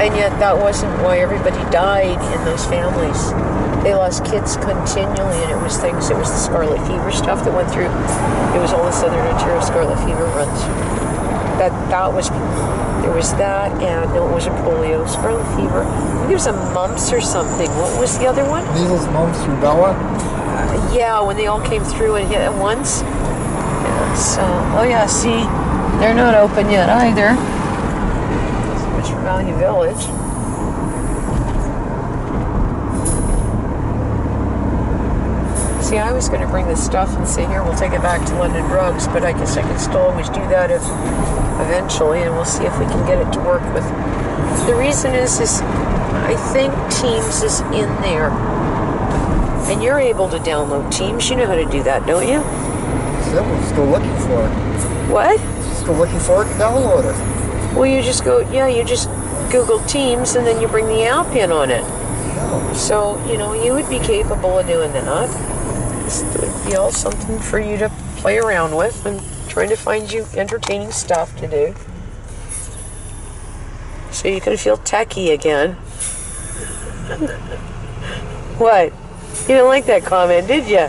And yet that wasn't why everybody died in those families. They lost kids continually, and it was the scarlet fever stuff that went through. It was all the Southern Ontario scarlet fever runs. There was that, and no, it wasn't polio, scarlet fever. I think there was a mumps or something. What was the other one? Measles, mumps, rubella. Yeah, when they all came through and hit at once. Yeah, so, oh yeah, see, they're not open yet either. It's for Valley Village. See, I was going to bring this stuff and say, here, we'll take it back to London Drugs, but I guess I can still always do that eventually, and we'll see if we can get it to work with. The reason is I think Teams is in there. And you're able to download Teams. You know how to do that, don't you? Still looking for it. What? Still looking for it to download it. Well, you just Google Teams and then you bring the app in on it. Yeah. So, you would be capable of doing that. This would be all something for you to play around with and trying to find you entertaining stuff to do. So you can feel techie again. What? You didn't like that comment, did you?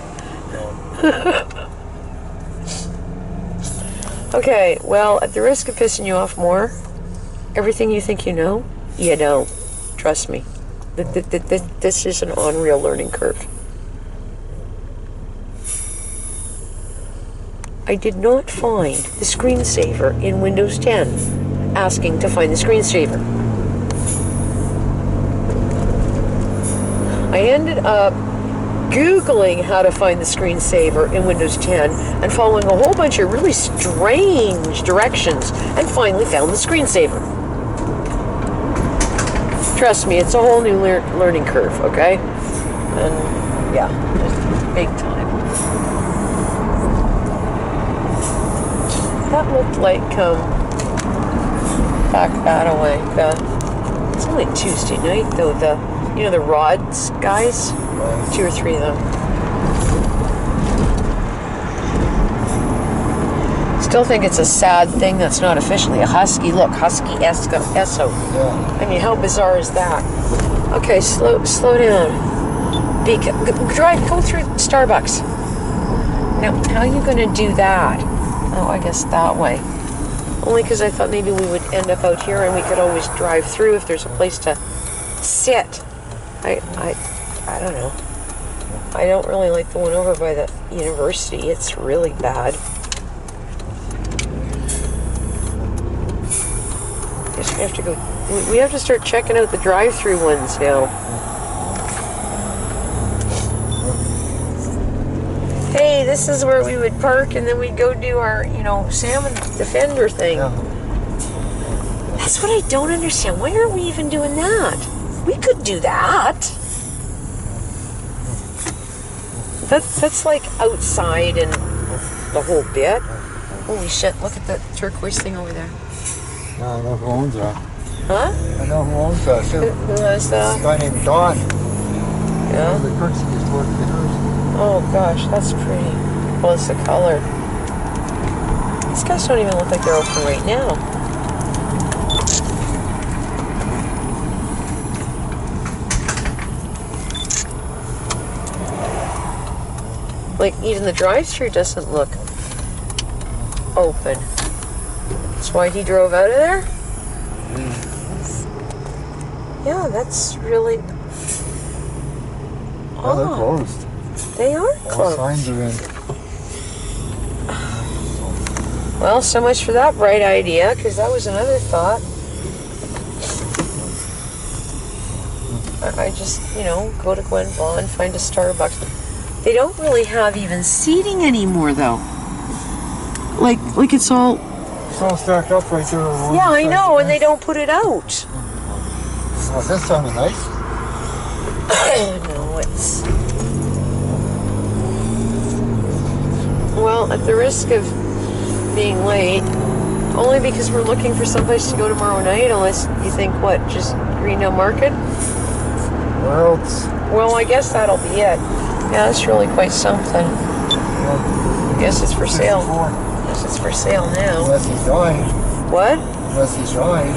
Okay, well, at the risk of pissing you off more, everything you think you know, you don't. Trust me. This is an unreal learning curve. I did not find the screensaver in Windows 10, asking to find the screensaver. I ended up Googling how to find the screensaver in Windows 10 and following a whole bunch of really strange directions and finally found the screensaver. Trust me, it's a whole new learning curve, okay? And yeah, just big time. That looked like back that away. It's only Tuesday night though. The Rods guys, 2 or 3 of them. Still think it's a sad thing that's not officially a husky. Look, husky Esso. Yeah. I mean, how bizarre is that? Okay, slow down. Go through Starbucks. Now, how are you going to do that? Oh, I guess that way. Only because I thought maybe we would end up out here and we could always drive through if there's a place to sit. I don't know. I don't really like the one over by the university. It's really bad. Guess we have to go. We have to start checking out the drive-through ones now. Hey, this is where we would park and then we'd go do our, salmon defender thing. Yeah. That's what I don't understand. Why aren't we even doing that? We could do that. That's like outside and the whole bit. Holy shit, look at that turquoise thing over there. Yeah, I know who owns that. Huh? I know who owns that too. Who has that? This guy named Don. Yeah. The cooks used to work at hers. Oh gosh, that's pretty. Well, it's the color. These guys don't even look like they're open right now. Like, even the drive-thru doesn't look open. That's why he drove out of there? Yeah, that's really Yeah, they're odd. closed. They are All closed. signs are in. Well, so much for that bright idea, because that was another thought. I just, go to Gwen Vaughn, find a Starbucks. They don't really have even seating anymore, though. Like it's all... It's all stacked up right there. on one Yeah, I side. know, and they don't put it out. Oh, this sounded nice. No, it's... Well, at the risk of being late, only because we're looking for someplace to go tomorrow night, unless you think, what, just Greendale Market? Where else? Well, I guess that'll be it. Yeah, that's really quite something. Well, I guess it's for sale. 64. I guess it's for sale now. Unless he died. What? Unless he died.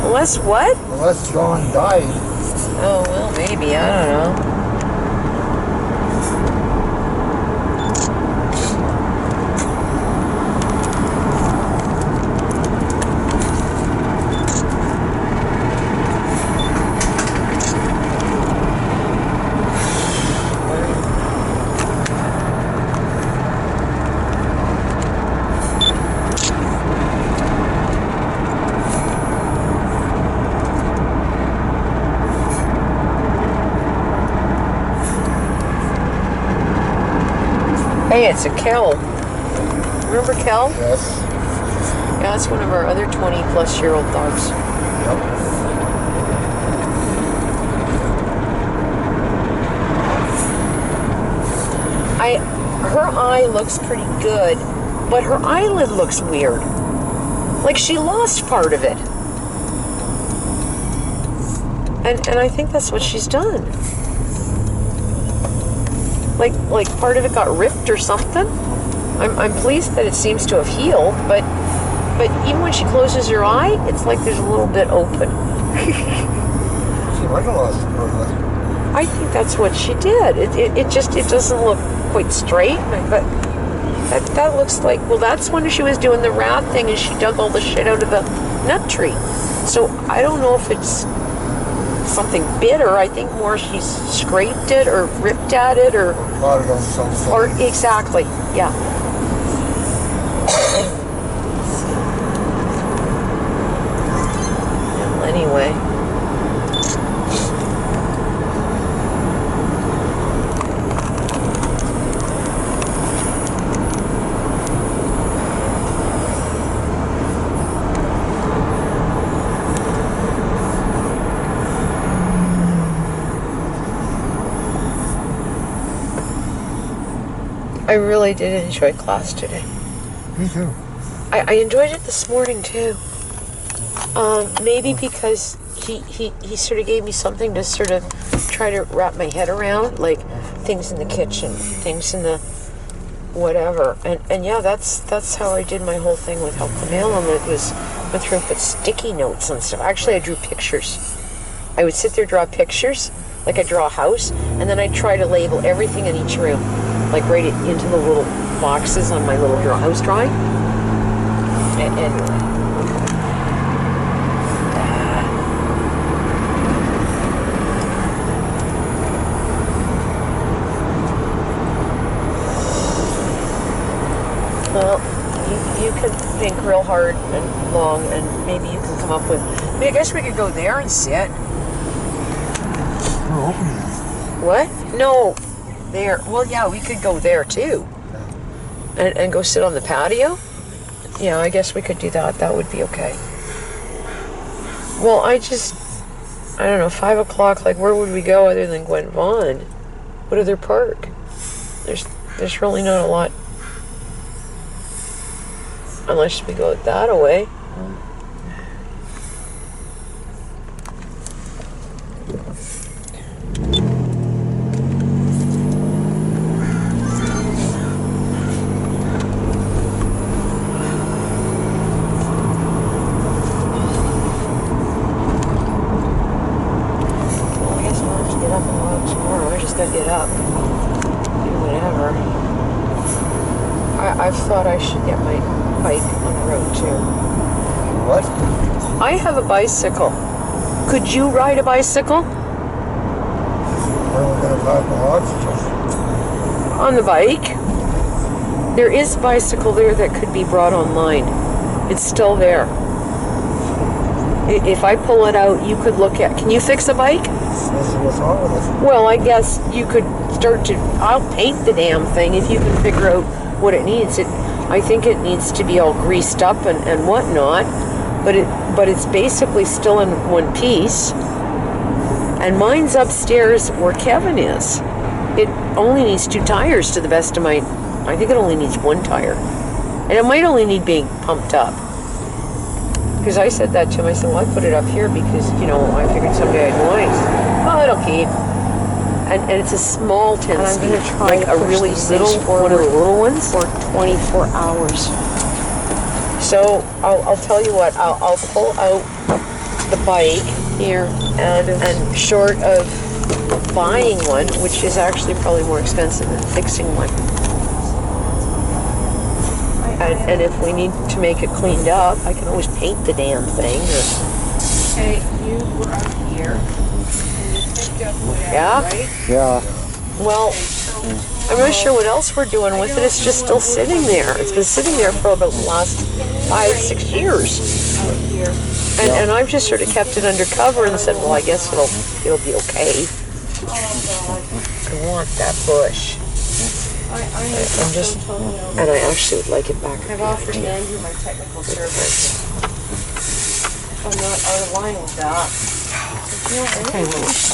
Unless what? Unless John died. Oh, well, maybe. I don't know. Hey, it's a Kel. Remember Kel? Yes. Yeah, that's one of our other 20-plus-year-old dogs. Yep. Her eye looks pretty good, but her eyelid looks weird. Like she lost part of it. And I think that's what she's done. Like part of it got ripped or something. I'm pleased that it seems to have healed, but even when she closes her eye, it's like there's a little bit open. She might have lost it for a bit. I think that's what she did. It doesn't look quite straight, but that looks like, well, that's when she was doing the rat thing and she dug all the shit out of the nut tree. So I don't know if it's something bitter. I think more she's scraped it or ripped at it or Caught it on something. or exactly, yeah. Well, anyway. I really did enjoy class today. Me too. I enjoyed it this morning too. Maybe because he sort of gave me something to sort of try to wrap my head around, like things in the kitchen, things in the whatever. And yeah, that's how I did my whole thing with Help the Mail. And it was went through and put sticky notes and stuff. Actually, I drew pictures. I would sit there, draw pictures, like I draw a house, and then I try to label everything in each room, like write it into the little boxes on my little house drawing. Anyway. Well, you could think real hard and long, and maybe you can come up with. I mean, I guess we could go there and sit. We're open now. What? No, there. Well, yeah, we could go there too, and go sit on the patio. Yeah, I guess we could do that. That would be okay. Well, I don't know. 5 o'clock. Like, where would we go other than Gwen Vaughn? What other park? There's really not a lot. Unless we go that away. Well, I guess I'll have to get up and walk tomorrow. I just gotta get up. Do whatever. I've thought I should get my bike on the road too. What? I have a bicycle. Could you ride a bicycle? Where are we going to drive the oxygen? On the bike? There is a bicycle there that could be brought online. It's still there. If I pull it out, you could look at. Can you fix a bike? What's wrong with it? Well, I guess you could start to. I'll paint the damn thing if you can figure out what it needs. I think it needs to be all greased up and whatnot, but it's basically still in one piece. And mine's upstairs where Kevin is. It only needs 2 tires to the best of my. I think it only needs 1 tire, and it might only need being pumped up. Because I said that to him. I said, well, I put it up here because I figured someday I'd noise. Oh, it'll keep. And it's a small 10 And I'm speed, gonna try like to a push really these little things one of the forward little ones. for 24 hours. So I'll tell you what, I'll pull out the bike here, and short of buying one, which is actually probably more expensive than fixing one. And if we need to make it cleaned up, I can always paint the damn thing. Okay, you were out here, and you picked up whatever, Yeah? right? Yeah. Well, I'm not sure what else we're doing with it. It's just still sitting there. It's been sitting there for about the last 5-6 years. And I've just sort of kept it under cover and said, well, I guess it'll be okay. I want that bush. I'm just, and I actually would like it back. I've offered Andrew my technical service. If I'm not out of line with that. Okay,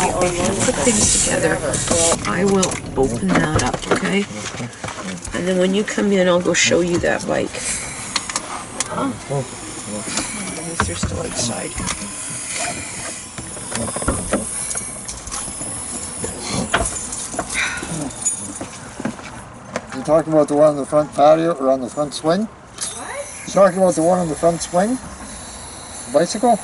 well, we can put things together. I will open that up, okay? And then when you come in, I'll go show you that bike. If they're still outside. You talking about the one on the front patio or on the front swing? What? You talking about the one on the front swing? Bicycle?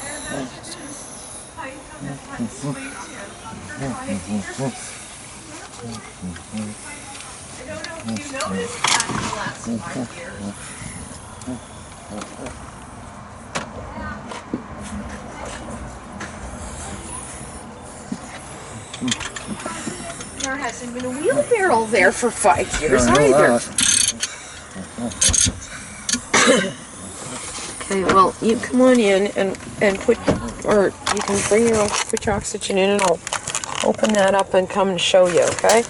There hasn't been a wheelbarrow there for 5 years I know either. that. Okay, well, you come on in and put, or you can bring your own, put your oxygen in, and I'll open that up and come and show you, okay?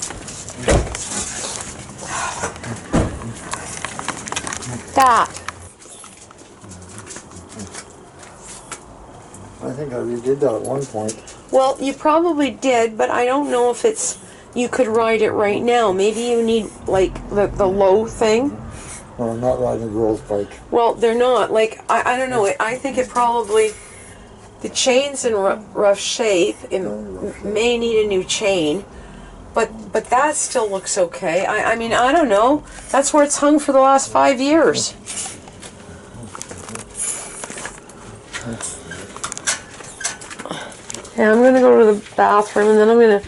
That. I think I redid that at one point. Well, you probably did, but I don't know if you could ride it right now. Maybe you need, like, the low thing. Well, I'm not riding a girl's bike. Well, they're not. Like, I don't know. I think it probably, the chain's in rough shape. It may need a new chain. But that still looks okay. I mean, I don't know. That's where it's hung for the last 5 years. Yeah, I'm going to go to the bathroom, and then I'm going to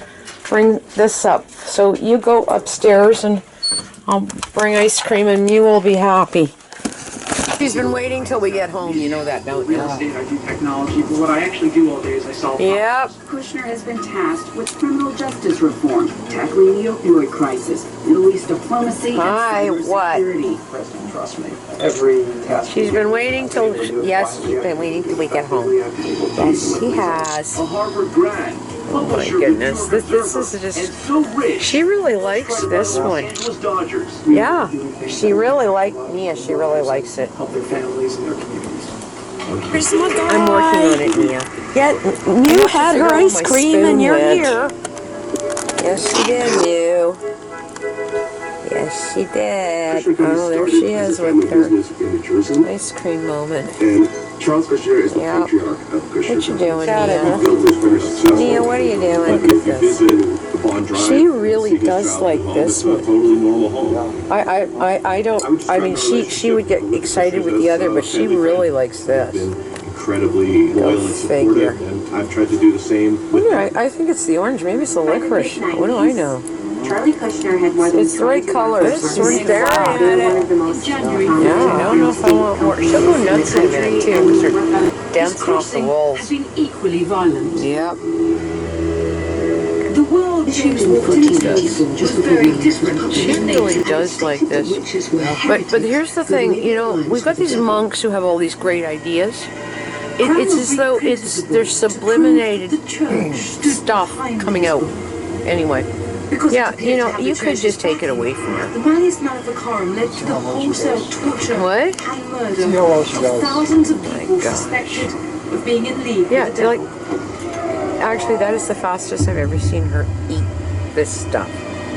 bring this up. So you go upstairs, and I'll bring ice cream, and you will be happy. She's been waiting till we get home. You know that, don't you? Real estate, I do technology, but what I actually do all day is I solve Yep. Kushner has been tasked with criminal justice reform, tackling the opioid crisis, Middle East diplomacy, Hi, and what? cybersecurity. President, trust me. Every task. She's been waiting till, yes, she's been waiting till we get home. Yes, she has. A Harvard grad. Oh my goodness, this is And just, so rich. she really likes this Los one. Angeles Dodgers. Yeah, she really Nia, she really likes it. Help their families and their communities. Here's my guy. I'm working on it, Nia. Yeah, you had her ice cream and you're here. Yes, she did, you. Yes, she did. Oh, there she is with her in Jerusalem, ice cream moment. and Charles Kushner is the Yeah. patriarch of Kushner. What you doing, Got it, Nia? huh? Built this very successful. Nia, what are you doing? But if you visit the Bond Drive, She really see his does childhood like home, this it's a one. totally normal home. I don't, I mean, she would get excited with the other, but she really likes this. Been incredibly loyal and figure. supportive, and I've tried to do the same with I think it's the orange. Maybe it's the licorice. What do I know? Charlie Kushner had more than It's the right 20 color. offers It's for his staring job, at being it. one of the most Yeah, I don't know if I want more. She'll go nuts in a minute too, because her dancing off the walls. been equally violent. Yep. The world she was walked into was very different. She really does like this. But here's the thing, you know, we've got these monks who have all these great ideas. It's as though they're subliminated stuff coming out. Anyway. Yeah, you know, you could just take it away from her. The Mali's Maleficarum led to the wholesale torture What? and murder of thousands of people suspected of being in league Yeah, with the devil. like, actually, that is the fastest I've ever seen her eat this stuff.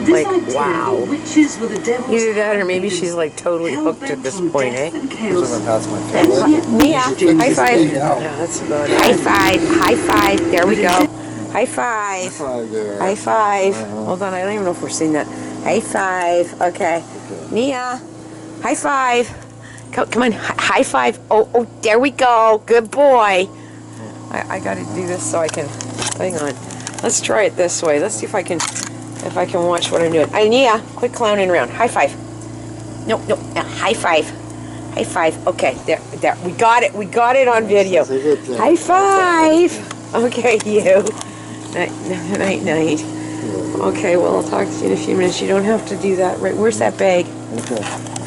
This Like, idea wow. that witches were the devil's Either that or maybe she's like totally hooked at this point, eh? That's my favorite. Mia, high five. Yeah, that's about it. High five, high five. There we go. High five. High five. Hold on, I don't even know if we're seeing that. High five. Okay. Nia, high five. Come on, high five. Oh, there we go. Good boy. I got to do this so I can. Hang on. Let's try it this way. Let's see if I can watch what I'm doing. Nia, quit clowning around. High five. No, high five. High five. Okay, there. We got it. We got it on video. High five. Okay, you. Night. Okay, well, I'll talk to you in a few minutes. You don't have to do that. Right? Where's that bag?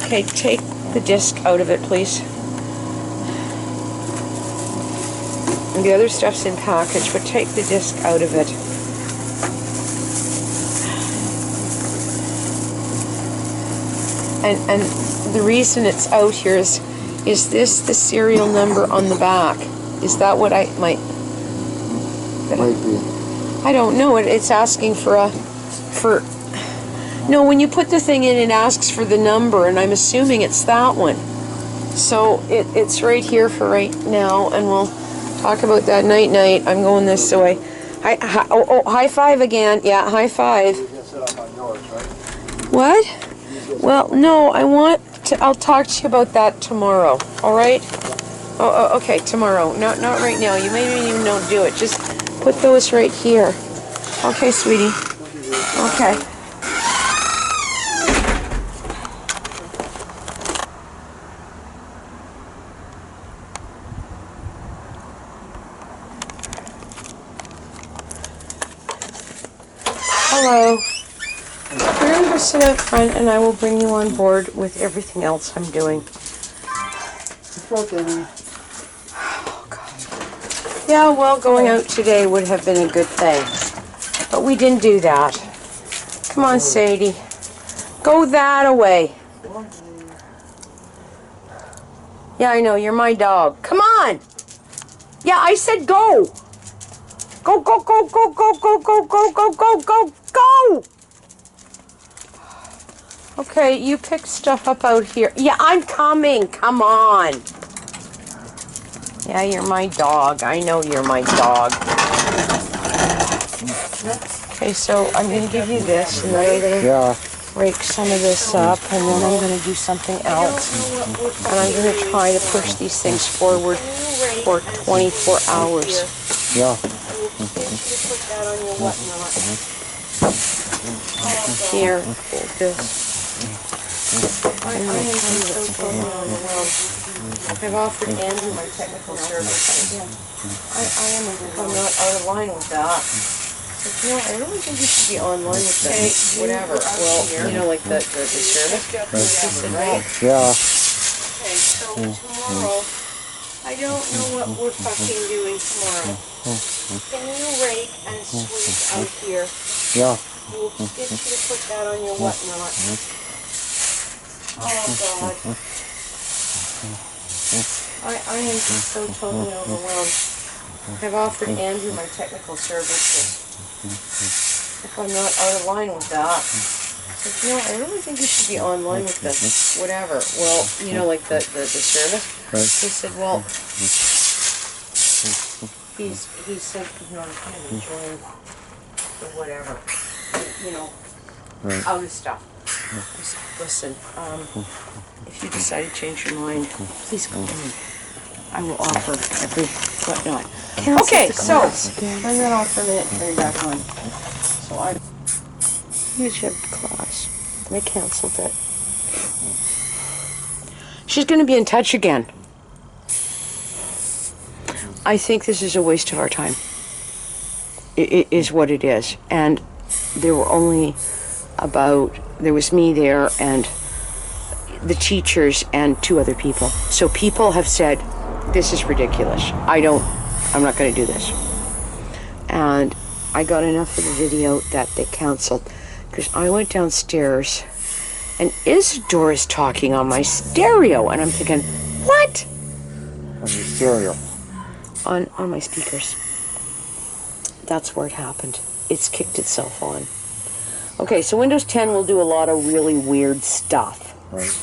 Okay, take the disc out of it, please. And the other stuff's in package, but take the disc out of it. And the reason it's out here is this the serial number on the back? Is that what I might? Might be. I don't know. It's asking for no, when you put the thing in, it asks for the number, and I'm assuming it's that one. So it's right here for right now, and we'll talk about that night. I'm going this way. High five again. Yeah, high five. What? Well, no, I'll talk to you about that tomorrow. All right? Oh, okay, tomorrow. Not right now. You may even not do it. Just put those right here. Okay, sweetie. Okay. Hello. We're going to go sit out front and I will bring you on board with everything else I'm doing. Oh, God. Yeah, well, going out today would have been a good thing. But we didn't do that. Come on, Sadie. Go that away. Yeah, I know, you're my dog. Come on! Yeah, I said go! Go, go, go, go, go, go, go, go, go, go, go, go! Okay, you pick stuff up out here. Yeah, I'm coming. Come on. Yeah, you're my dog. I know you're my dog. Okay, so I'm going to give you this, and then I'm going to break some of this up, and then I'm going to do something else. And I'm going to try to push these things forward for 24 hours. Yeah. Here, hold this. I've offered Andrew my technical service. If I'm not out of line with that. You know, I really think you should be online with this. Whatever. Well, you know, like the service. He said, right? Yeah. Okay, so tomorrow, I don't know what we're fucking doing tomorrow. Can you rake and sweep out here? Yeah. We'll get you to put that on your whatnot. Oh, God. I am just so totally overwhelmed. I've offered Andrew my technical services. If I'm not out of line with that. You know, I really think you should be online with this. Whatever. Well, you know, like the service. He said, well, he said, you know, I'm kind of enjoying the whatever. You know, out of stuff. I said, listen, if you decide to change your mind, please call me. I will offer every whatnot. Okay, so turn that off for a minute, turn it back on. So I here's your class. They canceled it. She's going to be in touch again. I think this is a waste of our time. It is what it is. And there were only there was me there and the teachers and 2 other people. So people have said, this is ridiculous. I'm not going to do this. And I got enough of the video that they canceled because I went downstairs and Isidore is talking on my stereo and I'm thinking, what? On your stereo. On my speakers. That's where it happened. It's kicked itself on. Okay, so Windows 10 will do a lot of really weird stuff. Right.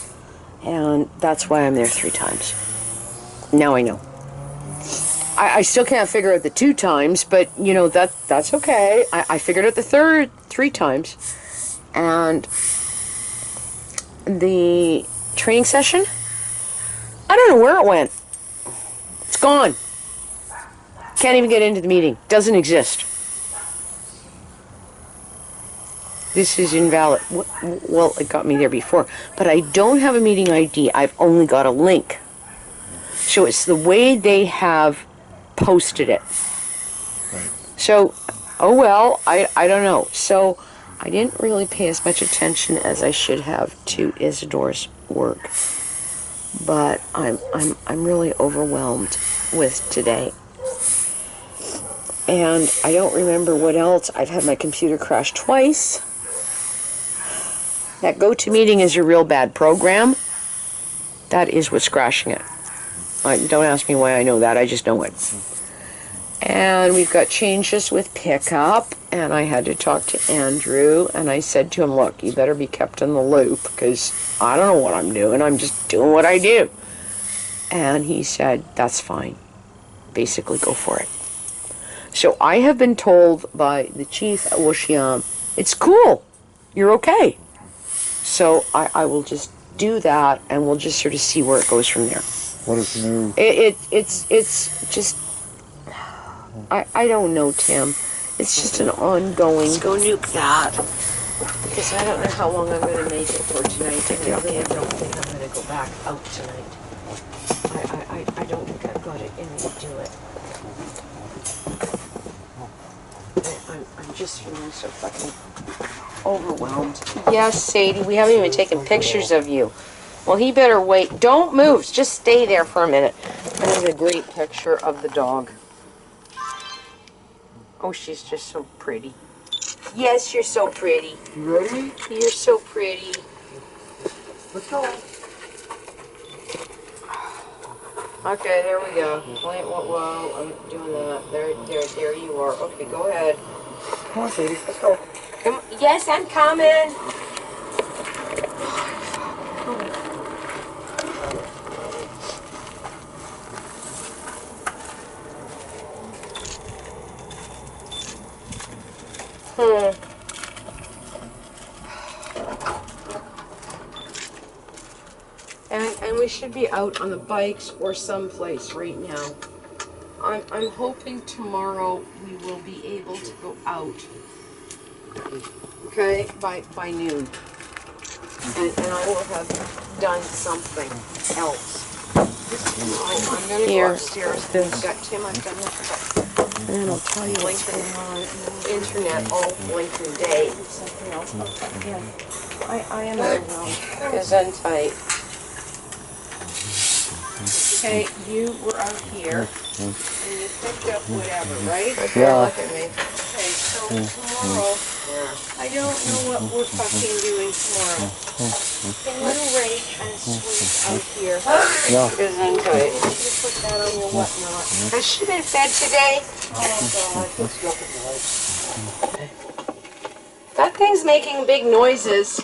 And that's why I'm there 3 times. Now I know. I still can't figure out the 2 times, but you know, that's okay. I figured out the 3 times. And the training session, I don't know where it went. It's gone. Can't even get into the meeting. Doesn't exist. This is invalid. Well, it got me there before, but I don't have a meeting ID. I've only got a link. So it's the way they have posted it. Right. So, oh well, I don't know. So I didn't really pay as much attention as I should have to Isidore's work. But I'm really overwhelmed with today. And I don't remember what else. I've had my computer crash twice. That GoToMeeting is a real bad program. That is what's crashing it. Don't ask me why I know that, I just know it. And we've got changes with pickup, and I had to talk to Andrew, and I said to him, look, you better be kept in the loop, because I don't know what I'm doing, I'm just doing what I do. And he said, that's fine. Basically, go for it. So I have been told by the chief at Wushiam, it's cool, you're okay. So I will just do that, and we'll just sort of see where it goes from there. What is new? It's just, I don't know, Tim. It's just an ongoing. Let's go nuke that. Because I don't know how long I'm going to make it for tonight. And I really don't think I'm going to go back out tonight. I don't think I've got it in me to do it. I'm just feeling so fucking overwhelmed. Yes, Sadie, we haven't even taken pictures of you. Well, he better wait. Don't move. Just stay there for a minute. That is a great picture of the dog. Oh, she's just so pretty. Yes, you're so pretty. You ready? You're so pretty. Let's go. Okay, there we go. Wait, whoa, I'm doing that. There you are. Okay, go ahead. Come on, Sadie. Let's go. Come on. Yes, I'm coming. And we should be out on the bikes or someplace right now. I'm hoping tomorrow we will be able to go out. Okay, by noon. And I will have done something else. I'm gonna Here, go upstairs. this. I've got Tim, I've got And then I'll tell you what's going on. internet all blinking day. Something else. Yeah. I am overwhelmed. Gesundheit. Okay, you were out here and you picked up whatever, right? Okay, Yeah. look at me. Okay, so tomorrow, I don't know what we're fucking doing tomorrow. Can you rake and sweep out here? Yeah. Gesundheit. You should put that on your whatnot. Has she been fed today? Oh God. That thing's making big noises.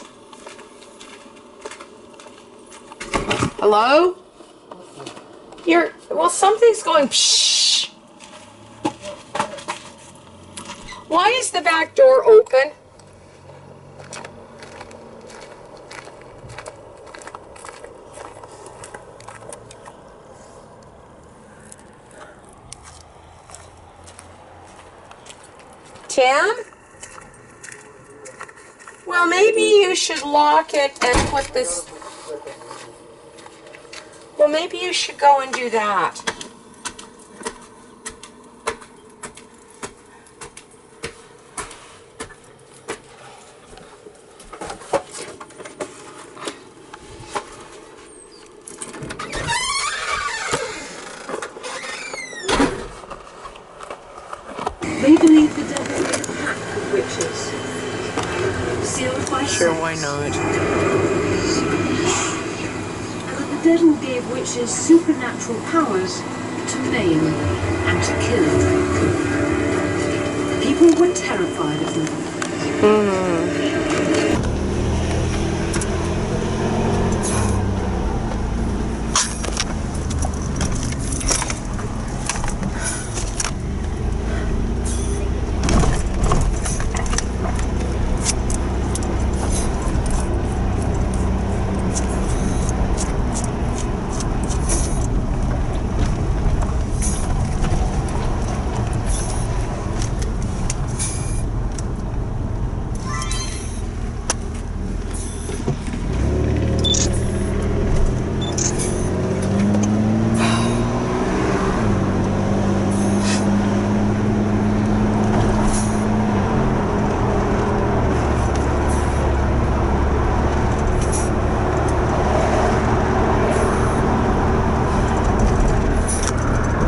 Hello? Well, something's going pshh. Why is the back door open? Tim? Well, maybe you should lock it and put this. Well, maybe you should go and do that. They believe the devil made a pact with witches. Sealed by Sure, sex. why not? And that the devil gave witches supernatural powers to maim and to kill. People were terrified of them.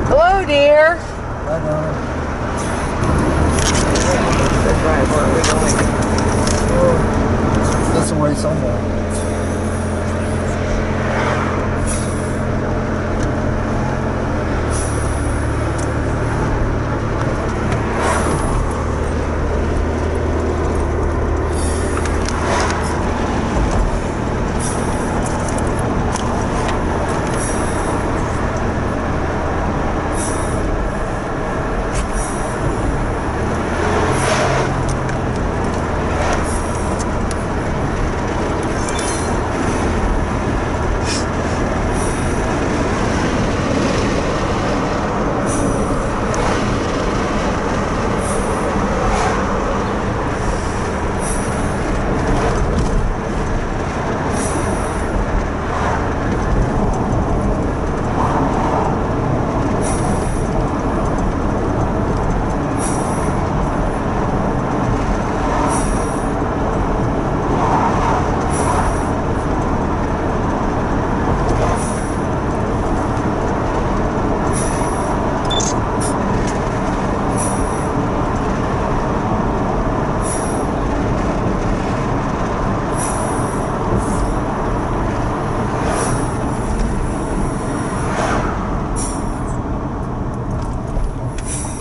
Hello, dear. I know. The drive, where are we going? This way somewhere.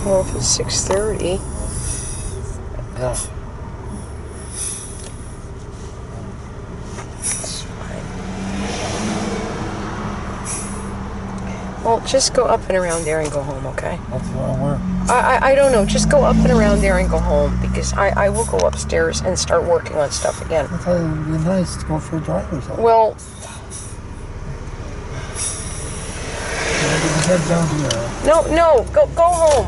Well, if it's 6:30. Yeah. Well, just go up and around there and go home, okay? What's wrong where? I don't know. Just go up and around there and go home because I will go upstairs and start working on stuff again. I thought it would be nice to go for a drive or something. Well, Head down here. no, go home.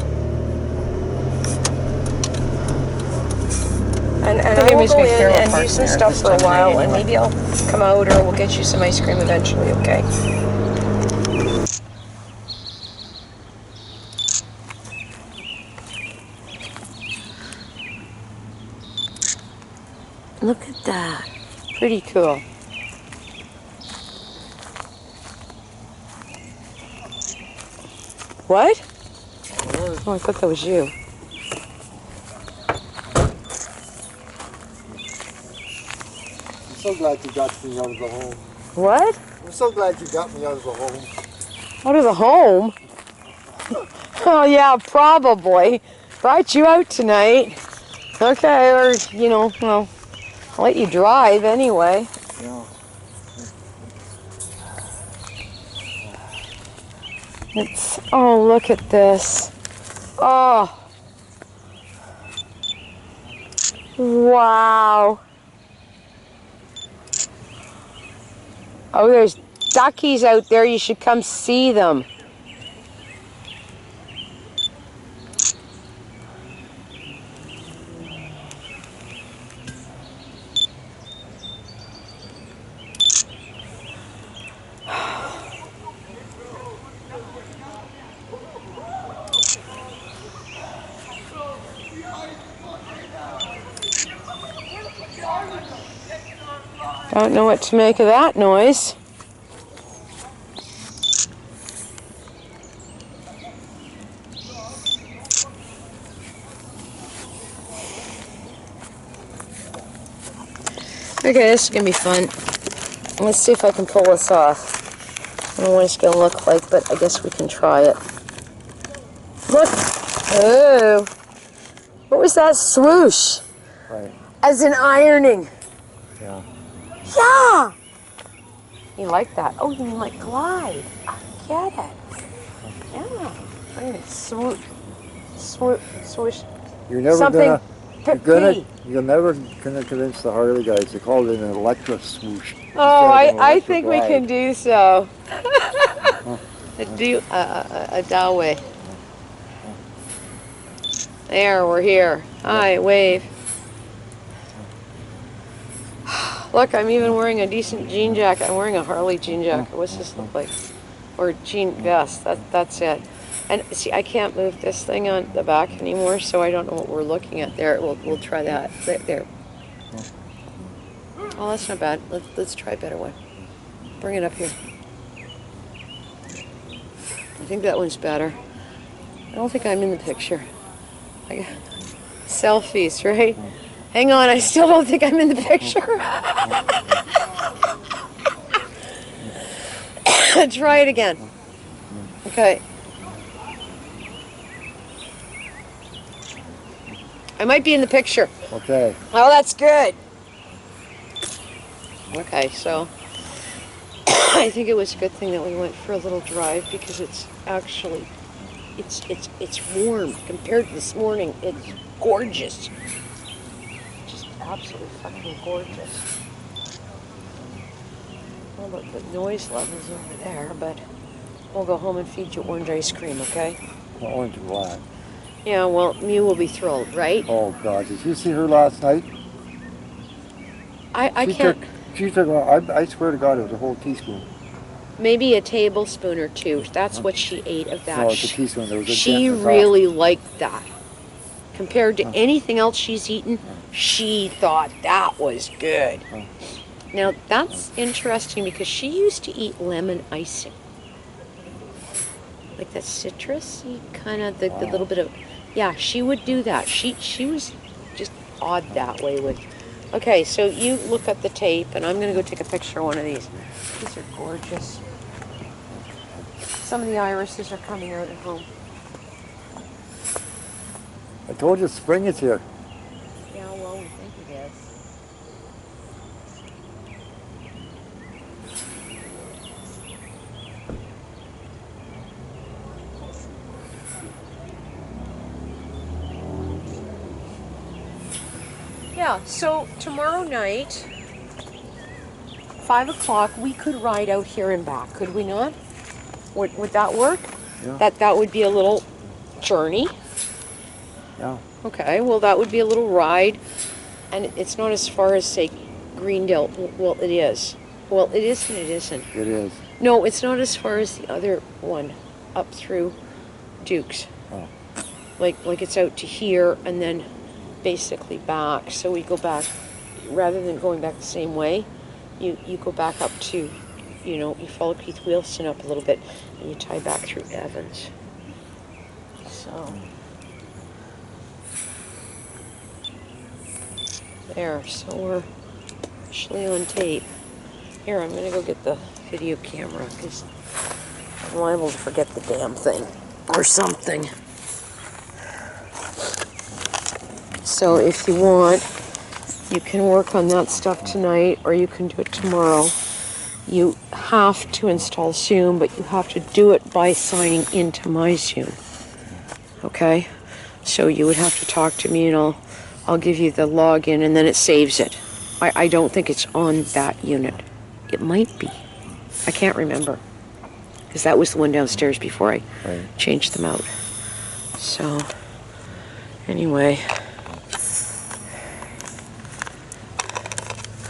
And I Maybe will we go should in Carol and do Park some there stuff this for a time of night while, and anyway. maybe I'll come out or we'll get you some ice cream eventually, okay? Look at that. Pretty cool. What? Oh, I thought that was you. I'm so glad you got me out of the home. What? I'm so glad you got me out of the home. Out of the home? Oh, yeah, probably. Brought you out tonight. Okay, or, you know, well, I'll let you drive anyway. Yeah. It's, oh, look at this. Oh. Wow. Oh, there's duckies out there. You should come see them. Don't know what to make of that noise. Okay, this is gonna be fun. Let's see if I can pull this off. I don't know what it's gonna look like, but I guess we can try it. Look! Oh! What was that swoosh? Right. As in ironing. Yeah. Yeah! You like that? Oh, you mean like glide. I get it. Yeah. I'm gonna swoop, swoop, swoosh. You're never Something you're never gonna convince the Harley guys to call it an electric swoosh. Oh, instead of an I electric think we ride. can do so. Do a Dowway. There, we're here. Hi, wave. Look, I'm even wearing a decent jean jacket. I'm wearing a Harley jean jacket. What's this look like? Or jean vest. That's it. And see, I can't move this thing on the back anymore, so I don't know what we're looking at there. We'll try that. There. Oh, that's not bad. Let's try a better one. Bring it up here. I think that one's better. I don't think I'm in the picture. Selfies, right? Hang on, I still don't think I'm in the picture. Try it again. Okay. I might be in the picture. Okay. Oh, that's good. Okay, so I think it was a good thing that we went for a little drive because it's actually it's warm compared to this morning. It's gorgeous. Just absolutely fucking gorgeous. Well, look, the noise level's over there, but we'll go home and feed you orange ice cream, okay? Orange and black. Yeah, well, Mew will be thrilled, right? Oh God, did you see her last night? I can't. She took. I swear to God, it was a whole teaspoon. Maybe a tablespoon or two. That's what she ate of that. No, it's a teaspoon. There was a She dent in the top. really liked that. Compared to anything else she's eaten, she thought that was good. Now, that's interesting because she used to eat lemon icing. Like that citrusy kind of, the little bit of, yeah, she would do that. She was just odd that way with. Okay, so you look at the tape, and I'm going to go take a picture of one of these. These are gorgeous. Some of the irises are coming out at home. I told you, spring is here. Yeah, well, we think it is. Yeah, so tomorrow night, 5 o'clock, we could ride out here and back, could we not? Would that work? Yeah. That would be a little journey. Yeah. Okay, well, that would be a little ride. And it's not as far as, say, Greendale. Well, it is. Well, it is and it isn't. It is. No, it's not as far as the other one, up through Dukes. Oh. Like it's out to here and then basically back. So we go back rather than going back the same way, you go back up to, you follow Keith Wilson up a little bit, and you tie back through Evans. So, there, so we're actually on tape. Here, I'm gonna go get the video camera, because I'm liable to forget the damn thing, or something. So if you want, you can work on that stuff tonight, or you can do it tomorrow. You have to install Zoom, but you have to do it by signing into my Zoom. Okay? So you would have to talk to me, and I'll give you the login, and then it saves it. I don't think it's on that unit. It might be. I can't remember. Because that was the one downstairs before I changed them out. So, anyway...